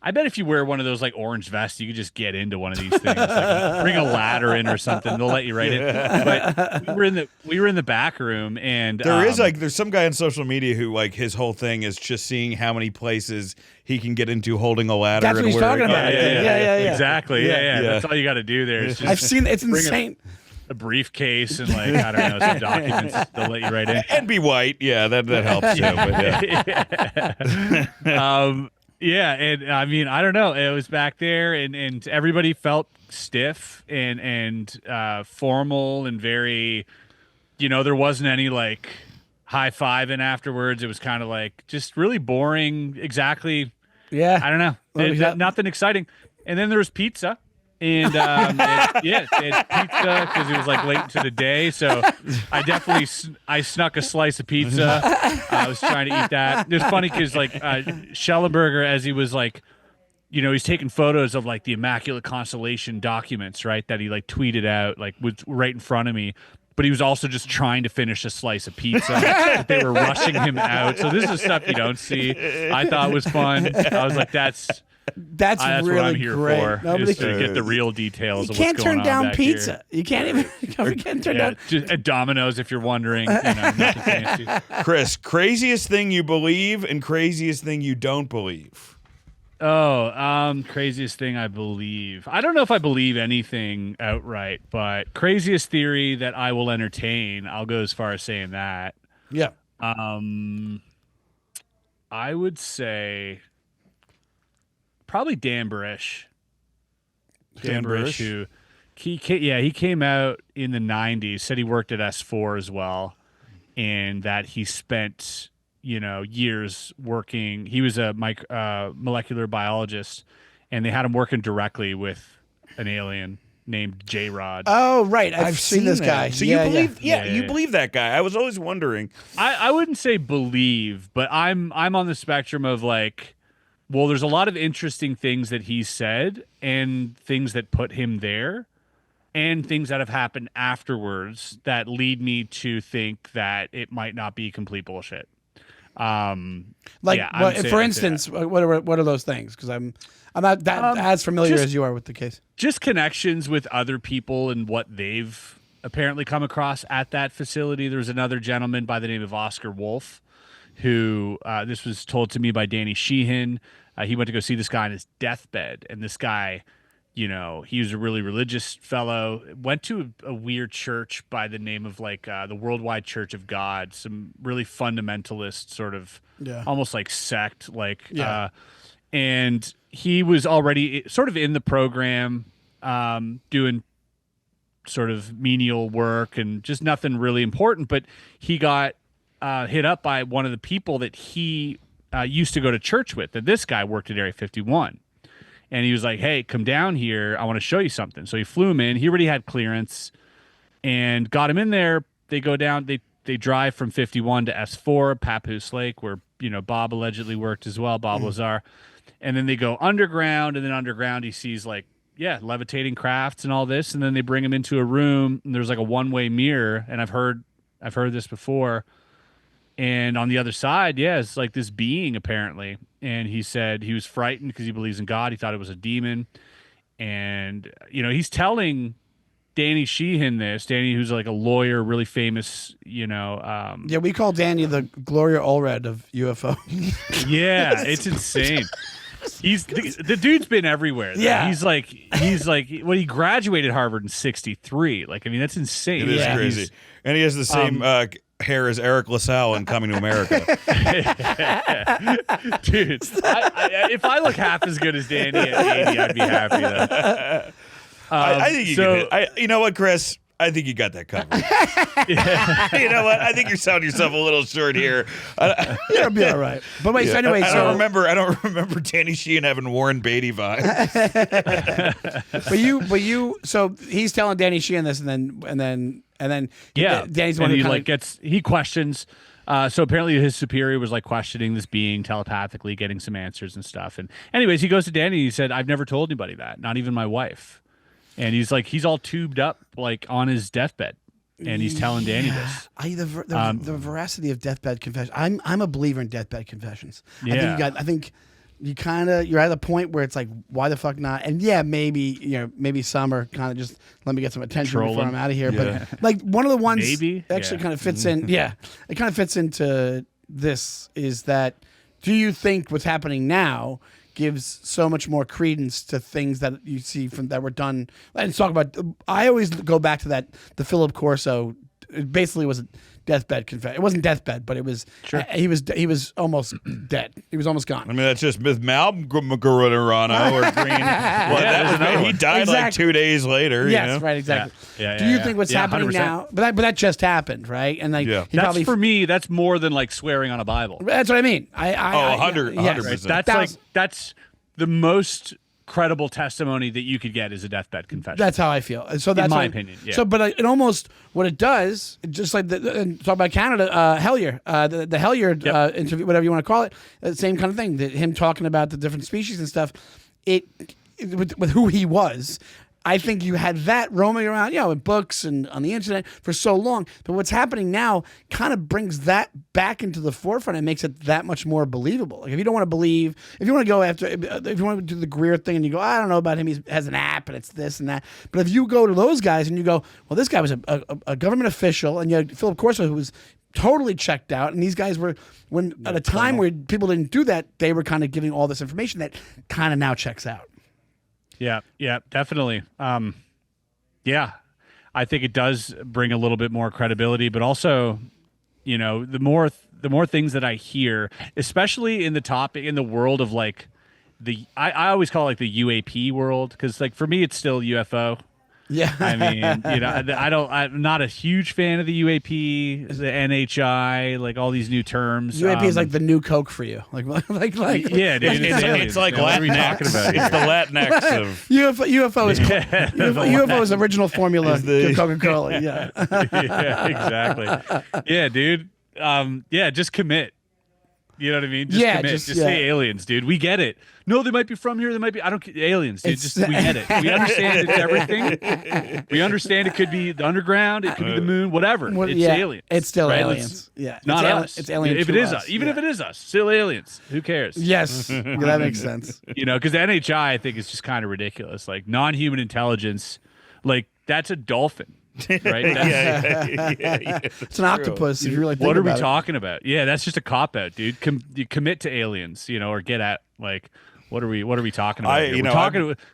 I bet if you wear one of those like orange vests, you could just get into one of these things. Like, bring a ladder in or something; they'll let you right in. But we were in the back room, and there's some guy on social media who like his whole thing is just seeing how many places he can get into holding a ladder. That's what he's talking about. Yeah. Exactly. Yeah. That's all you got to do there. Is just I've seen it's insane. A briefcase and like I don't know some documents. They'll let you right in and be white. Yeah, that helps too. But yeah, and I mean, I don't know. It was back there, and everybody felt stiff and formal and very, there wasn't any like high-fiving afterwards. It was kind of like just really boring. Exactly. Yeah. I don't know. Nothing exciting. And then there was pizza. And they had pizza because it was like late into the day. So I definitely snuck a slice of pizza. I was trying to eat that. It was funny because like Schellenberger, as he was like, he's taking photos of like the Immaculate Constellation documents, right? That he like tweeted out, like was right in front of me. But he was also just trying to finish a slice of pizza. They were rushing him out. So this is stuff you don't see. I thought it was fun. I was like, that's really what I'm here great. for. Is to get the real details of what's can't going turn on down back pizza. here. You can't even turn down. Just at Domino's, if you're wondering. Nothing fancy. Chris, craziest thing you believe and craziest thing you don't believe. Craziest thing I believe. I don't know if I believe anything outright, but craziest theory that I will entertain. I'll go as far as saying that. Yeah. I would say probably Dan Barish. Dan Barish, who he came out in the 90s, said he worked at S4 as well, and that he spent years working. He was a molecular biologist, and they had him working directly with an alien named J-Rod. Oh, right. I've seen this guy. So you believe? Yeah, you believe that guy. I was always wondering. I wouldn't say believe, but I'm on the spectrum of like, well, there's a lot of interesting things that he said and things that put him there and things that have happened afterwards that lead me to think that it might not be complete bullshit. For instance, what are those things? Because I'm not that as familiar as you are with the case. Just connections with other people and what they've apparently come across at that facility. There's another gentleman by the name of Oscar Wolf, who this was told to me by Danny Sheehan. He went to go see this guy on his deathbed, and this guy, he was a really religious fellow, went to a weird church by the name of like the Worldwide Church of God, some really fundamentalist sort of almost like sect, and he was already sort of in the program doing sort of menial work and just nothing really important, but he got hit up by one of the people that he used to go to church with, and this guy worked at Area 51. And he was like, hey, come down here. I want to show you something. So he flew him in. He already had clearance and got him in there. They go down. They drive from 51 to S4, Papoose Lake, where, Bob allegedly worked as well, Bob Lazar. And then they go underground. And then underground, he sees like, levitating crafts and all this. And then they bring him into a room. And there's like a one-way mirror. And I've heard this before. And on the other side, it's like this being apparently. And he said he was frightened because he believes in God. He thought it was a demon. And, he's telling Danny Sheehan this. Danny, who's like a lawyer, really famous, we call Danny the Gloria Allred of UFO. Yeah, it's insane. He's the dude's been everywhere. Though. Yeah. He's like he graduated Harvard in 1963. Like, I mean, that's insane. It is crazy. And he has the same hair as Eric LaSalle in Coming to America. Dude, if I look half as good as Danny at 80, I'd be happy though. I think you can hit. You know what, Chris? I think you got that covered. You know what? I think you're selling yourself a little short here. You'll be all right. But wait, so anyway, I don't remember Danny Sheehan having Warren Beatty vibes. but you. So he's telling Danny Sheehan this, and then Danny's the one who he questions. So apparently his superior was like questioning this being telepathically, getting some answers and stuff. And anyways, he goes to Danny. And he said, "I've never told anybody that, not even my wife." And he's like, he's all tubed up, like on his deathbed, and he's telling Danny this. The veracity of deathbed confessions. I'm a believer in deathbed confessions. Yeah. I think you're at a point where it's like, why the fuck not? And maybe some are kind of just let me get some attention before I'm out of here. Yeah. But like one of the ones actually kind of fits in. Yeah, it kind of fits into this. Is that do you think what's happening now gives so much more credence to things that you see that were done? Let's talk about. I always go back to the Philip Corso. It basically was a deathbed confession. It wasn't deathbed, but it was. Sure. He was almost dead. He was almost gone. I mean, that's just Miss Malgrana or Green. Well, he died like 2 days later. Yes, you know? right, exactly. Yeah, Do you think what's happening 100%. now? But that just happened, right? And like, he That's probably for me. That's more than like swearing on a Bible. That's what I mean. 100%. Right? That's the most credible testimony that you could get is a deathbed confession. That's how I feel. So that's in my opinion. Yeah. So, but it almost what it does, just like talk about Canada, Hellier, the Hellier interview, whatever you want to call it, same kind of thing. Him talking about the different species and stuff. With who he was. I think you had that roaming around, in books and on the internet for so long. But what's happening now kind of brings that back into the forefront and makes it that much more believable. Like if you don't want to believe, if you want to go after, if you want to do the Greer thing and you go, I don't know about him, he has an app and it's this and that. But if you go to those guys and you go, well, this guy was a government official, and you had Philip Corso who was totally checked out, and these guys were at a time where people didn't do that, they were kind of giving all this information that kind of now checks out. Yeah, definitely. Yeah, I think it does bring a little bit more credibility, but also, the more things that I hear, especially in the world of like I always call it like the UAP world, because like for me it's still UFO. Yeah, I mean, I'm not a huge fan of the UAP, the NHI, like all these new terms. UAP is like the new Coke for you, like yeah, dude, it's like Latinx. It's the Latinx of UFO is UFO's original formula to Coca-Cola. Yeah, yeah, exactly. Yeah, dude. Just commit. You know what I mean? Commit. Just say aliens, dude. We get it. No, they might be from here. They might be. I don't. Aliens, dude. We get it. We understand it's everything. We understand it could be the underground. It could be the moon. Whatever. It's aliens. It's still right? aliens. Not us. It's aliens. If it is us, even if it is us, still aliens. Who cares? Yes, that makes sense. Because the NHI, I think, is just kind of ridiculous. Like non-human intelligence, like that's a dolphin. Right? It's an octopus. If you really think what are we about it. talking about? Yeah, that's just a cop out, dude. You commit to aliens, or get at like what are we talking about?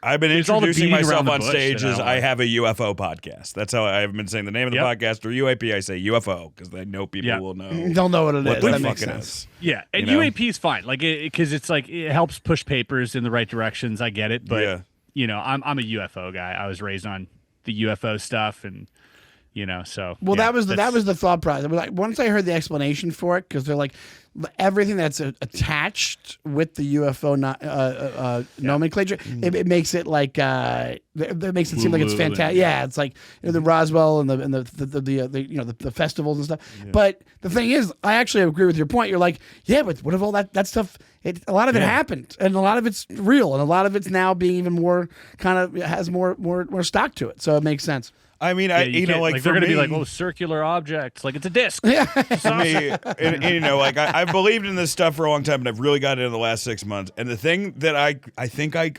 I've been introducing myself on bush, stage as I have a UFO podcast. That's how I've been saying the name of the podcast, or UAP. I say UFO because I know people will know. They'll know what it is. The that makes fuck sense. it is. Yeah, and UAP is fine, like because it's like it helps push papers in the right directions. I get it, but I'm a UFO guy. I was raised on the UFO stuff, and so that was the thought process. Like once I heard the explanation for it, because they're like everything that's attached with the UFO nomenclature, it makes it like that makes it seem like it's fantastic. Yeah, it's like the Roswell and the festivals and stuff. Yeah. But the thing is, I actually agree with your point. You're like, yeah, but what if all that stuff? A lot of it happened, and a lot of it's real, and a lot of it's now being even more kind of has more stock to it. So it makes sense. I mean, like they're going to be like, circular objects, like it's a disc. Yeah. I've believed in this stuff for a long time, and I've really got it in the last 6 months. And the thing that I think I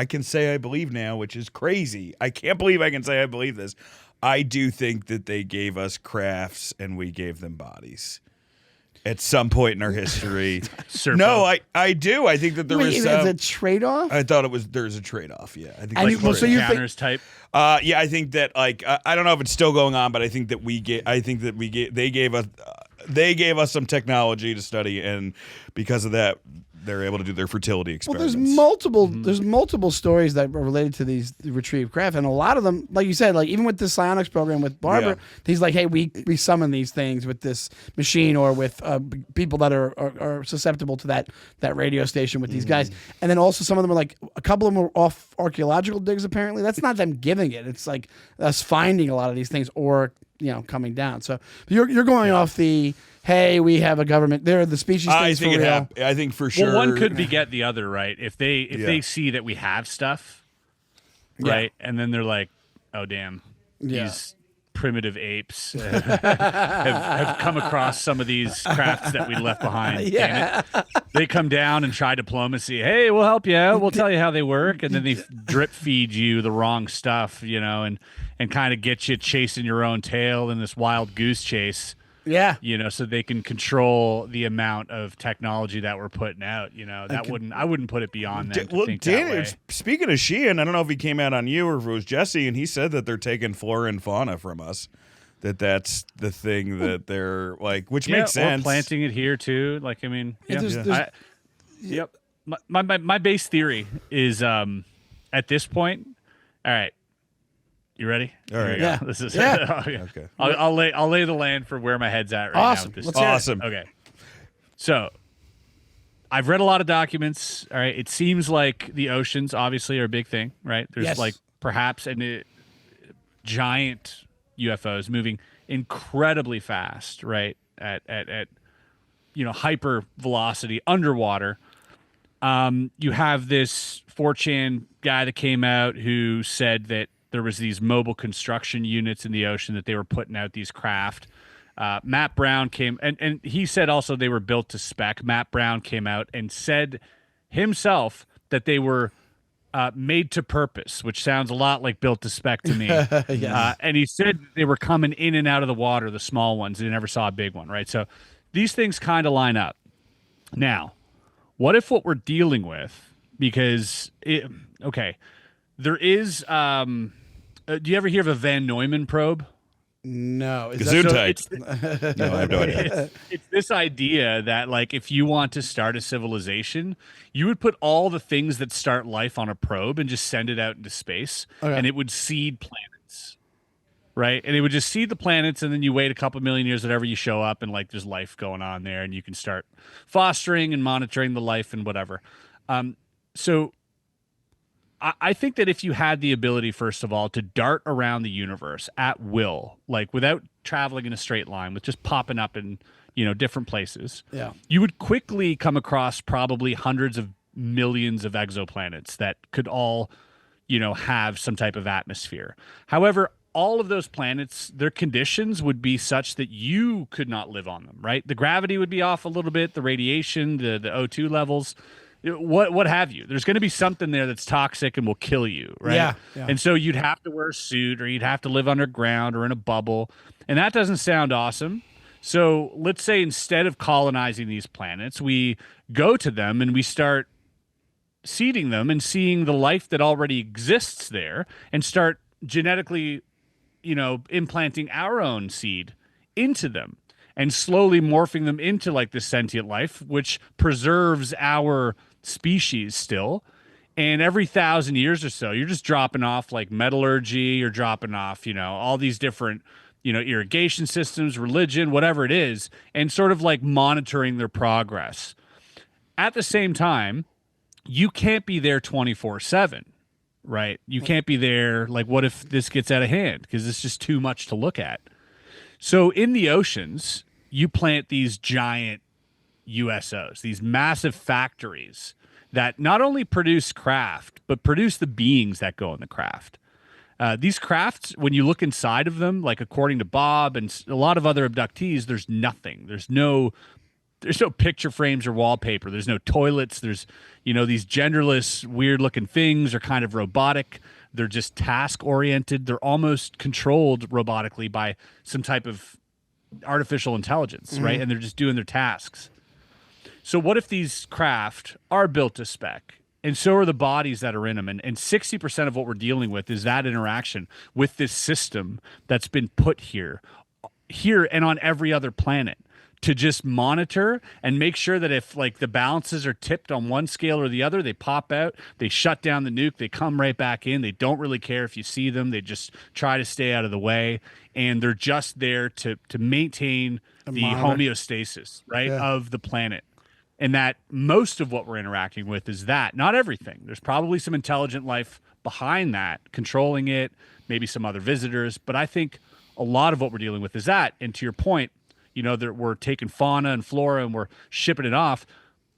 can say I believe now, which is crazy. I can't believe I can say I believe this. I do think that they gave us crafts and we gave them bodies. At some point in our history. No, I do. I think that there was some... a trade-off? I thought there's a trade-off, yeah. I think counters type? Yeah, I think that, I don't know if it's still going on, but I think that they gave us some technology to study, and because of that, they're able to do their fertility experiments. Well, there's multiple stories that are related to these retrieved craft, and a lot of them, like you said, like even with the psionics program with Barbara, he's like, hey, we summon these things with this machine or with people that are susceptible to that radio station with these guys, and then also some of them are like, a couple of them are off archaeological digs. Apparently, that's not them giving it; it's like us finding a lot of these things or coming down. So you're going off the. Hey, we have a government. They're the species. I think for sure. Well, one could beget the other, right? If they see that we have stuff, right, and then they're like, "Oh, damn, these primitive apes have come across some of these crafts that we left behind." Yeah, they come down and try diplomacy. Hey, we'll help you out. We'll tell you how they work, and then they drip feed you the wrong stuff, and kind of get you chasing your own tail in this wild goose chase. Yeah, so they can control the amount of technology that we're putting out. I wouldn't put it beyond them. To think that way. Speaking of Sheehan, I don't know if he came out on you or if it was Jesse, and he said that they're taking flora and fauna from us. That's the thing that they're like, which makes sense. Or planting it here too. Like, I mean, My base theory is, at this point, All right. You ready? All right. Yeah. This is Yeah. Okay. I'll lay the land for where my head's at right Awesome. now. With this. Let's hear it. Awesome. Okay. So I've read a lot of documents. All right. It seems like the oceans obviously are a big thing, right? There's Yes. like perhaps giant UFOs moving incredibly fast, right? At hyper velocity underwater. You have this 4chan guy that came out who said that there was these mobile construction units in the ocean that they were putting out these craft. Matt Brown came and he said also they were built to spec. Matt Brown came out and said himself that they were made to purpose, which sounds a lot like built to spec to me. Yes. And he said they were coming in and out of the water, the small ones. They never saw a big one, right? So these things kind of line up. Now, what if what we're dealing with, because, there is, do you ever hear of a Van Neumann probe? No. Is Gesundheit. No, I have no idea. It's this idea that, like, if you want to start a civilization, you would put all the things that start life on a probe and just send it out into space, and it would seed planets, right? And it would just seed the planets, and then you wait a couple million years, whatever, you show up, and, like, there's life going on there, and you can start fostering and monitoring the life and whatever. So I think that if you had the ability, first of all, to dart around the universe at will, like without traveling in a straight line, with just popping up in, different places, you would quickly come across probably hundreds of millions of exoplanets that could all, have some type of atmosphere. However, all of those planets, their conditions would be such that you could not live on them, right? The gravity would be off a little bit, the radiation, the O2 levels, what have you. There's going to be something there that's toxic and will kill you, right? Yeah. And so you'd have to wear a suit, or you'd have to live underground or in a bubble, and that doesn't sound awesome. So let's say instead of colonizing these planets, we go to them and we start seeding them and seeing the life that already exists there, and start genetically, implanting our own seed into them and slowly morphing them into like this sentient life, which preserves our species still. And every 1,000 years or so, you're just dropping off like metallurgy, you're dropping off, all these different, irrigation systems, religion, whatever it is, and sort of like monitoring their progress. At the same time, you can't be there 24/7, right? You can't be there. Like, what if this gets out of hand? Because it's just too much to look at. So in the oceans, you plant these giant USOs, these massive factories that not only produce craft, but produce the beings that go in the craft. These crafts, when you look inside of them, like according to Bob and a lot of other abductees, there's nothing. There's no picture frames or wallpaper. There's no toilets. There's, these genderless, weird looking things are kind of robotic. They're just task oriented. They're almost controlled robotically by some type of artificial intelligence, right? And they're just doing their tasks. So what if these craft are built to spec, and so are the bodies that are in them? And 60% of what we're dealing with is that interaction with this system that's been put here and on every other planet, to just monitor and make sure that if like the balances are tipped on one scale or the other, they pop out, they shut down the nuke, they come right back in. They don't really care if you see them. They just try to stay out of the way. And they're just there to maintain the homeostasis, right, of the planet. And that most of what we're interacting with is that, not everything. There's probably some intelligent life behind that, controlling it, maybe some other visitors. But I think a lot of what we're dealing with is that. And to your point, that we're taking fauna and flora and we're shipping it off.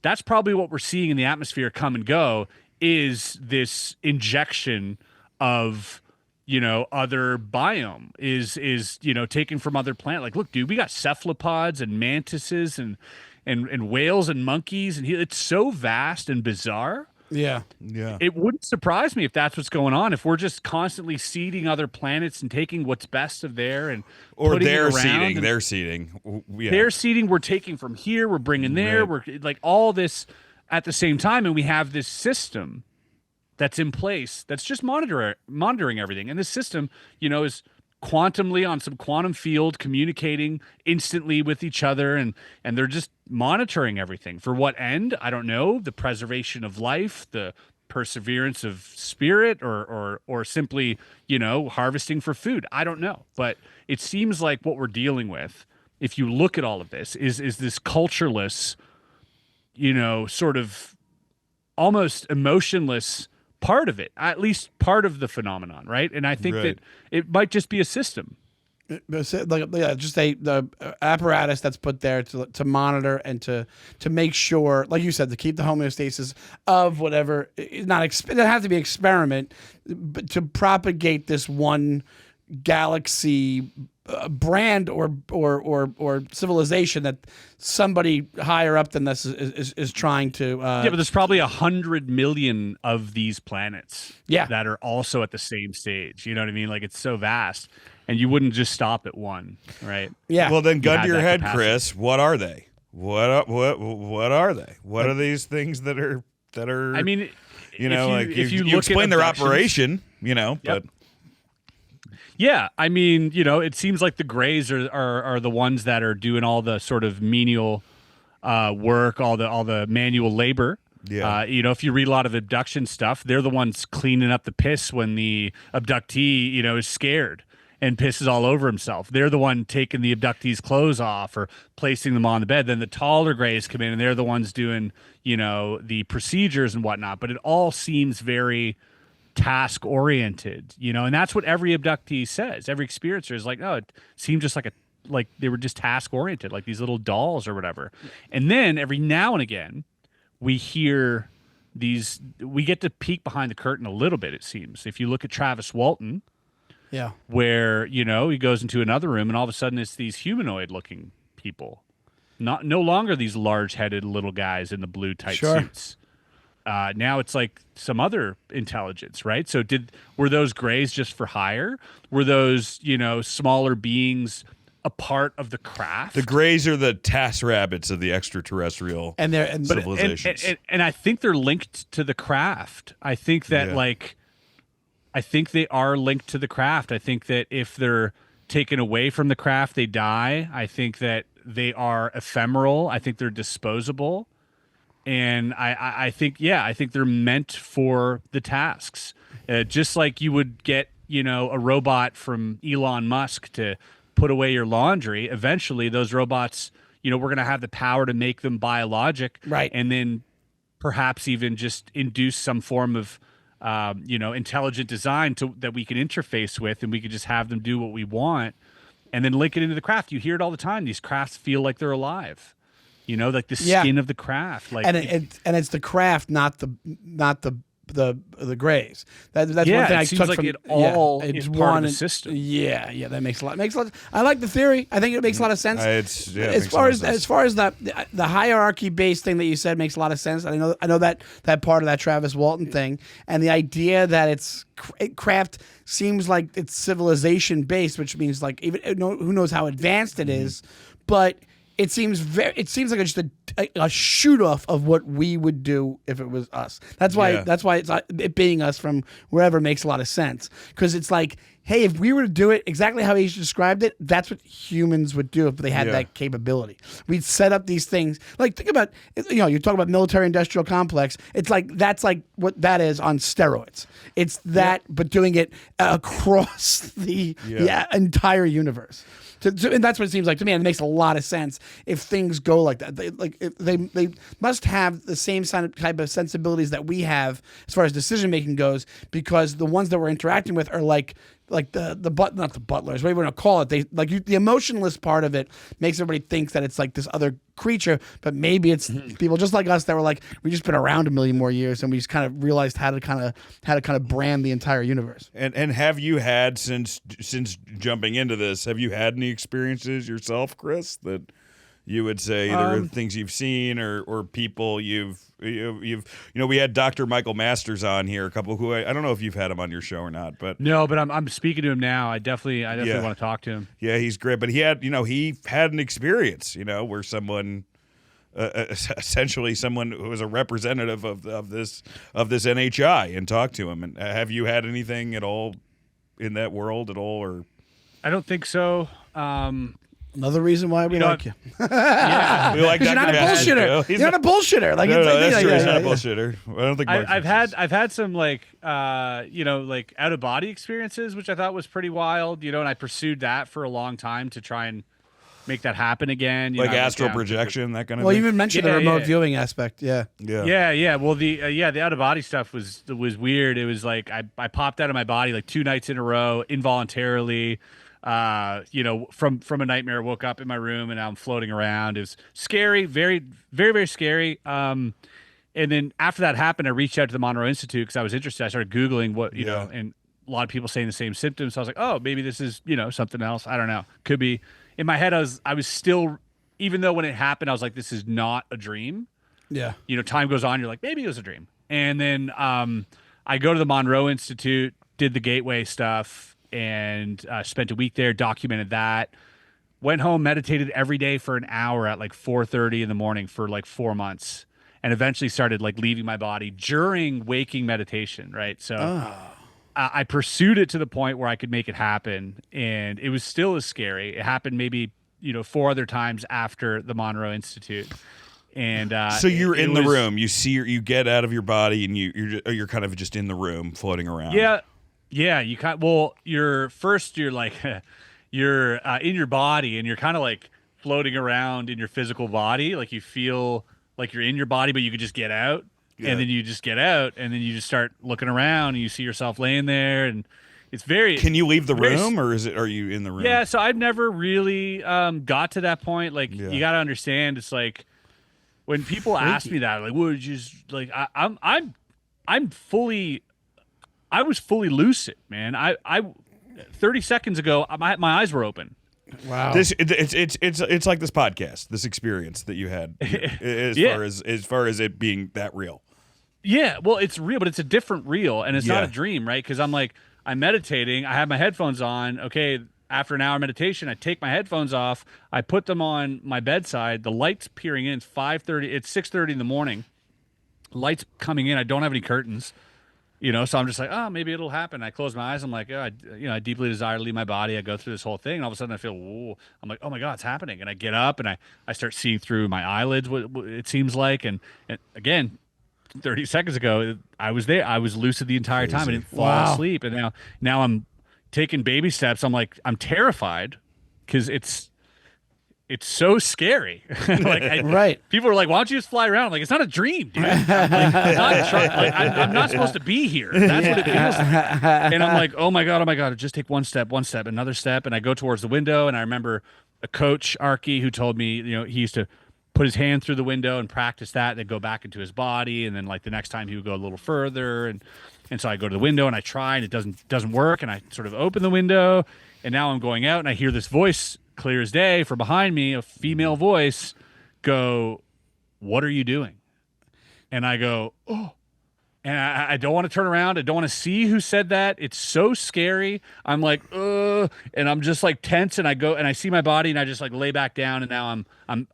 That's probably what we're seeing in the atmosphere come and go, is this injection of, other biome is taken from other planet. Like, look, dude, we got cephalopods and mantises and whales and monkeys, and it's so vast and bizarre. Yeah. It wouldn't surprise me if that's what's going on. If we're just constantly seeding other planets and taking what's best of there, and or they're seeding, yeah. Their seeding, we're taking from here, we're bringing there, we're like all this at the same time, and we have this system that's in place that's just monitoring everything. And this system, is quantumly on some quantum field, communicating instantly with each other, and they're just monitoring everything. For what end? I don't know. The preservation of life, the perseverance of spirit or simply, harvesting for food. I don't know. But it seems like what we're dealing with, if you look at all of this, is this cultureless, sort of almost emotionless part of it, at least part of the phenomenon, right? And I think that it might just be a system. Just the apparatus that's put there to monitor and to make sure, like you said, to keep the homeostasis of whatever. It doesn't have to be experiment, but to propagate this one galaxy brand or civilization that somebody higher up than this is trying to. But there's probably 100 million of these planets. Yeah. That are also at the same stage. You know what I mean? Like, it's so vast. And you wouldn't just stop at one, right? Yeah. Well, then, gun to your head, capacity. Chris. What are they? What are they? What are these things that are? I mean, if you look explain at their abductions- operation, but Yeah, I mean, it seems like the Greys are the ones that are doing all the sort of menial work, all the manual labor. Yeah. If you read a lot of abduction stuff, they're the ones cleaning up the piss when the abductee, is scared and pisses all over himself. They're the one taking the abductee's clothes off or placing them on the bed. Then the taller Greys come in and they're the ones doing, the procedures and whatnot. But it all seems very task oriented, and that's what every abductee says. Every experiencer is like, oh, it seemed just like they were just task oriented, like these little dolls or whatever. And then every now and again, we hear we get to peek behind the curtain a little bit, it seems. If you look at Travis Walton, Yeah. where, he goes into another room and all of a sudden it's these humanoid looking people. No longer these large-headed little guys in the blue tight Sure. suits. Now it's like some other intelligence, right? So were those Greys just for hire? Were those, smaller beings a part of the craft? the Greys are the task rabbits of the extraterrestrial And civilizations. And I think they're linked to the craft. I think that I think they are linked to the craft. I think that if they're taken away from the craft, they die. I think that they are ephemeral. I think they're disposable. And I think they're meant for the tasks. Just like you would get, a robot from Elon Musk to put away your laundry. Eventually, those robots, we're going to have the power to make them biologic. Right. And then perhaps even just induce some form of, intelligent design that we can interface with, and we could just have them do what we want and then link it into the craft. You hear it all the time. These crafts feel like they're alive. Like the skin of the craft, like, and it's the craft, not the Greys. That's one thing I seems took like from it all it's is part of one the system. Yeah, that makes a lot. I like the theory. I think it makes a lot of sense. It as makes a far lot as of sense. as far as the hierarchy based thing that you said makes a lot of sense. I know that part of that Travis Walton thing, and the idea that it's craft seems like it's civilization based, which means like even who knows how advanced it is, but it seems like just a shoot off of what we would do if it was us. That's why it's it being us from wherever makes a lot of sense, because it's like, hey, if we were to do it exactly how he described it, that's what humans would do if they had that capability. We'd set up these things. Like, think about, you talk about military industrial complex. It's like, that's like what that is on steroids. It's that, but doing it across the entire universe. And that's what it seems like to me, and it makes a lot of sense if things go like that. They must have the same type of sensibilities that we have as far as decision making goes, because the ones that we're interacting with are like not the butlers, whatever you want to call it. The emotionless part of it makes everybody think that it's like this other creature, but maybe it's people just like us that were like, we just been around a million more years, and we just kind of realized how to kind of brand the entire universe. And have you had, since jumping into this, have you had any experiences yourself, Chris, that you would say either things you've seen or people you've we had Dr. Michael Masters on here, a couple who I don't know if you've had him on your show or not, but no, but I'm speaking to him now. I definitely want to talk to him. Yeah, he's great, but he had an experience, where someone essentially someone who was a representative of this NHI and talked to him. And have you had anything at all in that world at all, or? I don't think so. Another reason why we like you. Yeah. We like Because you're not a Dr. Matthews, bullshitter. Joe. You're not a bullshitter. Like, No, it's no, like, that's true. He's not a yeah. bullshitter. I don't think Mark I've had some like like out of body experiences, which I thought was pretty wild, and I pursued that for a long time to try and make that happen again. like astral projection, that kind of Well, thing. you even mentioned the Yeah, remote yeah. viewing aspect. Yeah. Yeah. Well, the out of body stuff was weird. It was like I popped out of my body like 2 nights in a row involuntarily. From a nightmare, woke up in my room and now I'm floating around. It was scary, very, very, very scary. And then after that happened, I reached out to the Monroe Institute because I was interested. I started Googling what, know, and a lot of people saying the same symptoms. So I was like, oh, maybe this is, something else. I don't know. Could be. In my head, I was still, even though when it happened, I was like, this is not a dream. Yeah. Time goes on. You're like, maybe it was a dream. And then I go to the Monroe Institute, did the Gateway stuff, and spent a week there, documented that. Went home, meditated every day for an hour at like 4:30 in the morning for like 4 months, and eventually started like leaving my body during waking meditation. Right, so I pursued it to the point where I could make it happen, and it was still as scary. It happened maybe 4 other times after the Monroe Institute. And so you're in the room. You see, you get out of your body, and you're kind of just in the room, floating around. Yeah, you you're like you're in your body, and you're kind of like floating around in your physical body, like you feel like you're in your body, but you could just get out, and then you just get out, and then you just start looking around, and you see yourself laying there, and it's very. Can you leave the room, or are you in the room? Yeah, so I've never really got to that point. Like you got to understand, it's like when people ask me that, like, "Would you just like?" I'm fully. I was fully lucid, man. I 30 seconds ago, my eyes were open. Wow. It's like this podcast, this experience that you had, as far as it being that real. Yeah, well, it's real, but it's a different real, and it's not a dream, right? Because I'm meditating. I have my headphones on. Okay, after an hour of meditation, I take my headphones off. I put them on my bedside. The light's peering in. It's 5:30. It's 6:30 in the morning. Lights coming in. I don't have any curtains. So I'm just like, oh, maybe it'll happen. I close my eyes. I'm like, I deeply desire to leave my body. I go through this whole thing, and all of a sudden I feel, whoa. I'm like, oh my God, it's happening. And I get up and I start seeing through my eyelids, what it seems like. And again, 30 seconds ago, I was there. I was lucid the entire time. I didn't fall asleep. And now I'm taking baby steps. I'm terrified because it's so scary. Right. People are like, why don't you just fly around? I'm like, it's not a dream, dude. I'm not supposed to be here. That's what it feels like. And I'm like, oh my God. Just take one step, another step. And I go towards the window. And I remember a coach, Arky, who told me, he used to put his hand through the window and practice that, and then go back into his body. And then like the next time he would go a little further. And so I go to the window and I try, and it doesn't work. And I sort of open the window, and now I'm going out, and I hear this voice clear as day from behind me, a female voice, go, "What are you doing?" And I go, "Oh." And I don't want to turn around. I don't want to see who said that. It's so scary. I'm like, and I'm just like tense, and I go and I see my body, and I just like lay back down, and now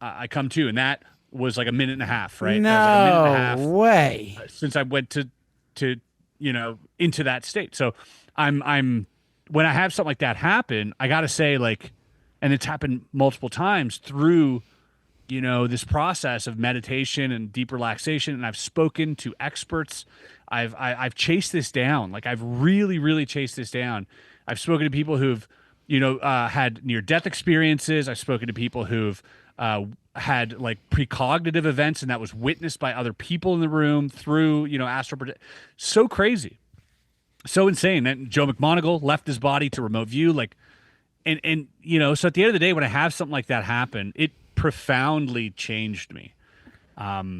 I come to, and that was like a minute and a half, right? No that was like a minute and a half way. Since I went to into that state. So I'm when I have something like that happen, I got to say, like, and it's happened multiple times through, this process of meditation and deep relaxation. And I've spoken to experts. I've chased this down. Like, I've really, really chased this down. I've spoken to people who've, had near-death experiences. I've spoken to people who've had like precognitive events, and that was witnessed by other people in the room through, astral projection. So crazy. So insane. And Joe McMoneagle left his body to remote view. Like, and so at the end of the day, when I have something like that happen, it profoundly changed me. But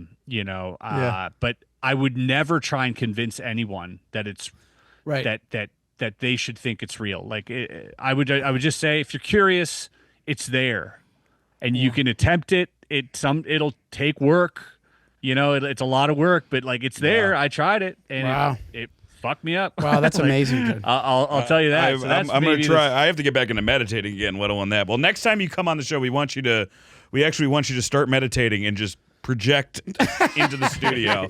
I would never try and convince anyone that it's right, that they should think it's real. Like, I would just say, if you're curious, it's there, and you can attempt it. It'll take work. It's a lot of work, but like, it's there. I tried it, and it fucked me up. Wow, that's like, amazing. Dude. I'll tell you that. I'm going to try. I have to get back into meditating again, let alone that. Well, next time you come on the show, we actually want you to start meditating and just project into the studio.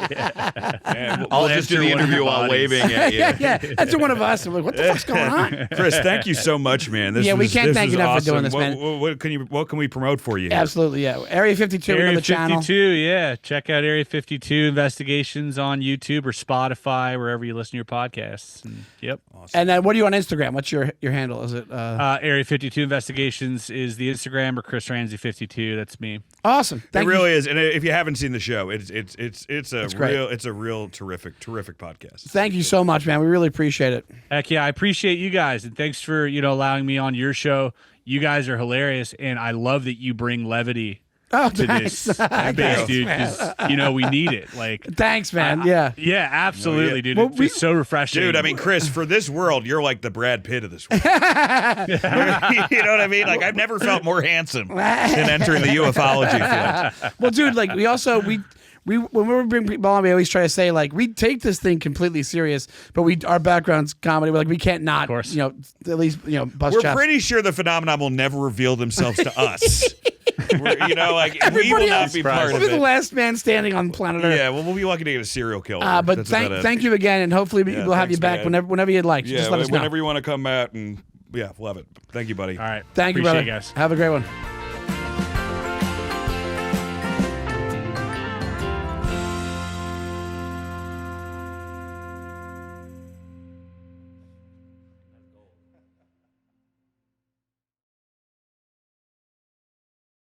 And I'll we'll just do enter the one of interview your while bodies. waving at you. yeah. That's one of us. I'm like, what the fuck's going on? Chris, thank you so much, man. This Yeah, we was- can't this thank was you enough for doing awesome. this, man. What can we promote for you here? Absolutely, yeah. Area 52, Area another 52, channel. yeah. Check out Area 52 Investigations on YouTube or Spotify, wherever you listen to your podcasts. And, yep. And then what are you on Instagram? What's your handle? Is it Area 52 Investigations is the Instagram, or Chris Ramsay 52. That's me. awesome? It really is, and if you haven't seen the show, it's a great. real terrific podcast. Thank you so much, man. We really appreciate it. Heck yeah, I appreciate you guys, and thanks for allowing me on your show. You guys are hilarious, and I love that you bring levity to this space, dude. Because we need it. Like, Thanks, man. Yeah. yeah, absolutely, dude. Well, It's so refreshing, Dude, I mean, Chris, for this world, you're like the Brad Pitt of this world. You know what I mean? Like, I've never felt more handsome than entering the ufology field. Well, dude, like we when we bring people on, we always try to say like we take this thing completely serious, but our background's comedy. We're like we can't not, course. at least bust We're chops. pretty sure the phenomenon will never reveal themselves to us. We will Everybody not else be part We'll of be the it. last man standing on planet Earth. Yeah, well, we'll be lucky to get a serial killer. But That's about it. thank you again, and hopefully we'll have you thanks, back man. whenever you'd like. Yeah, Just let us know. whenever you want to come out, and love it. Thank you, buddy. All right. Thank you, Appreciate brother. you guys. Have a great one.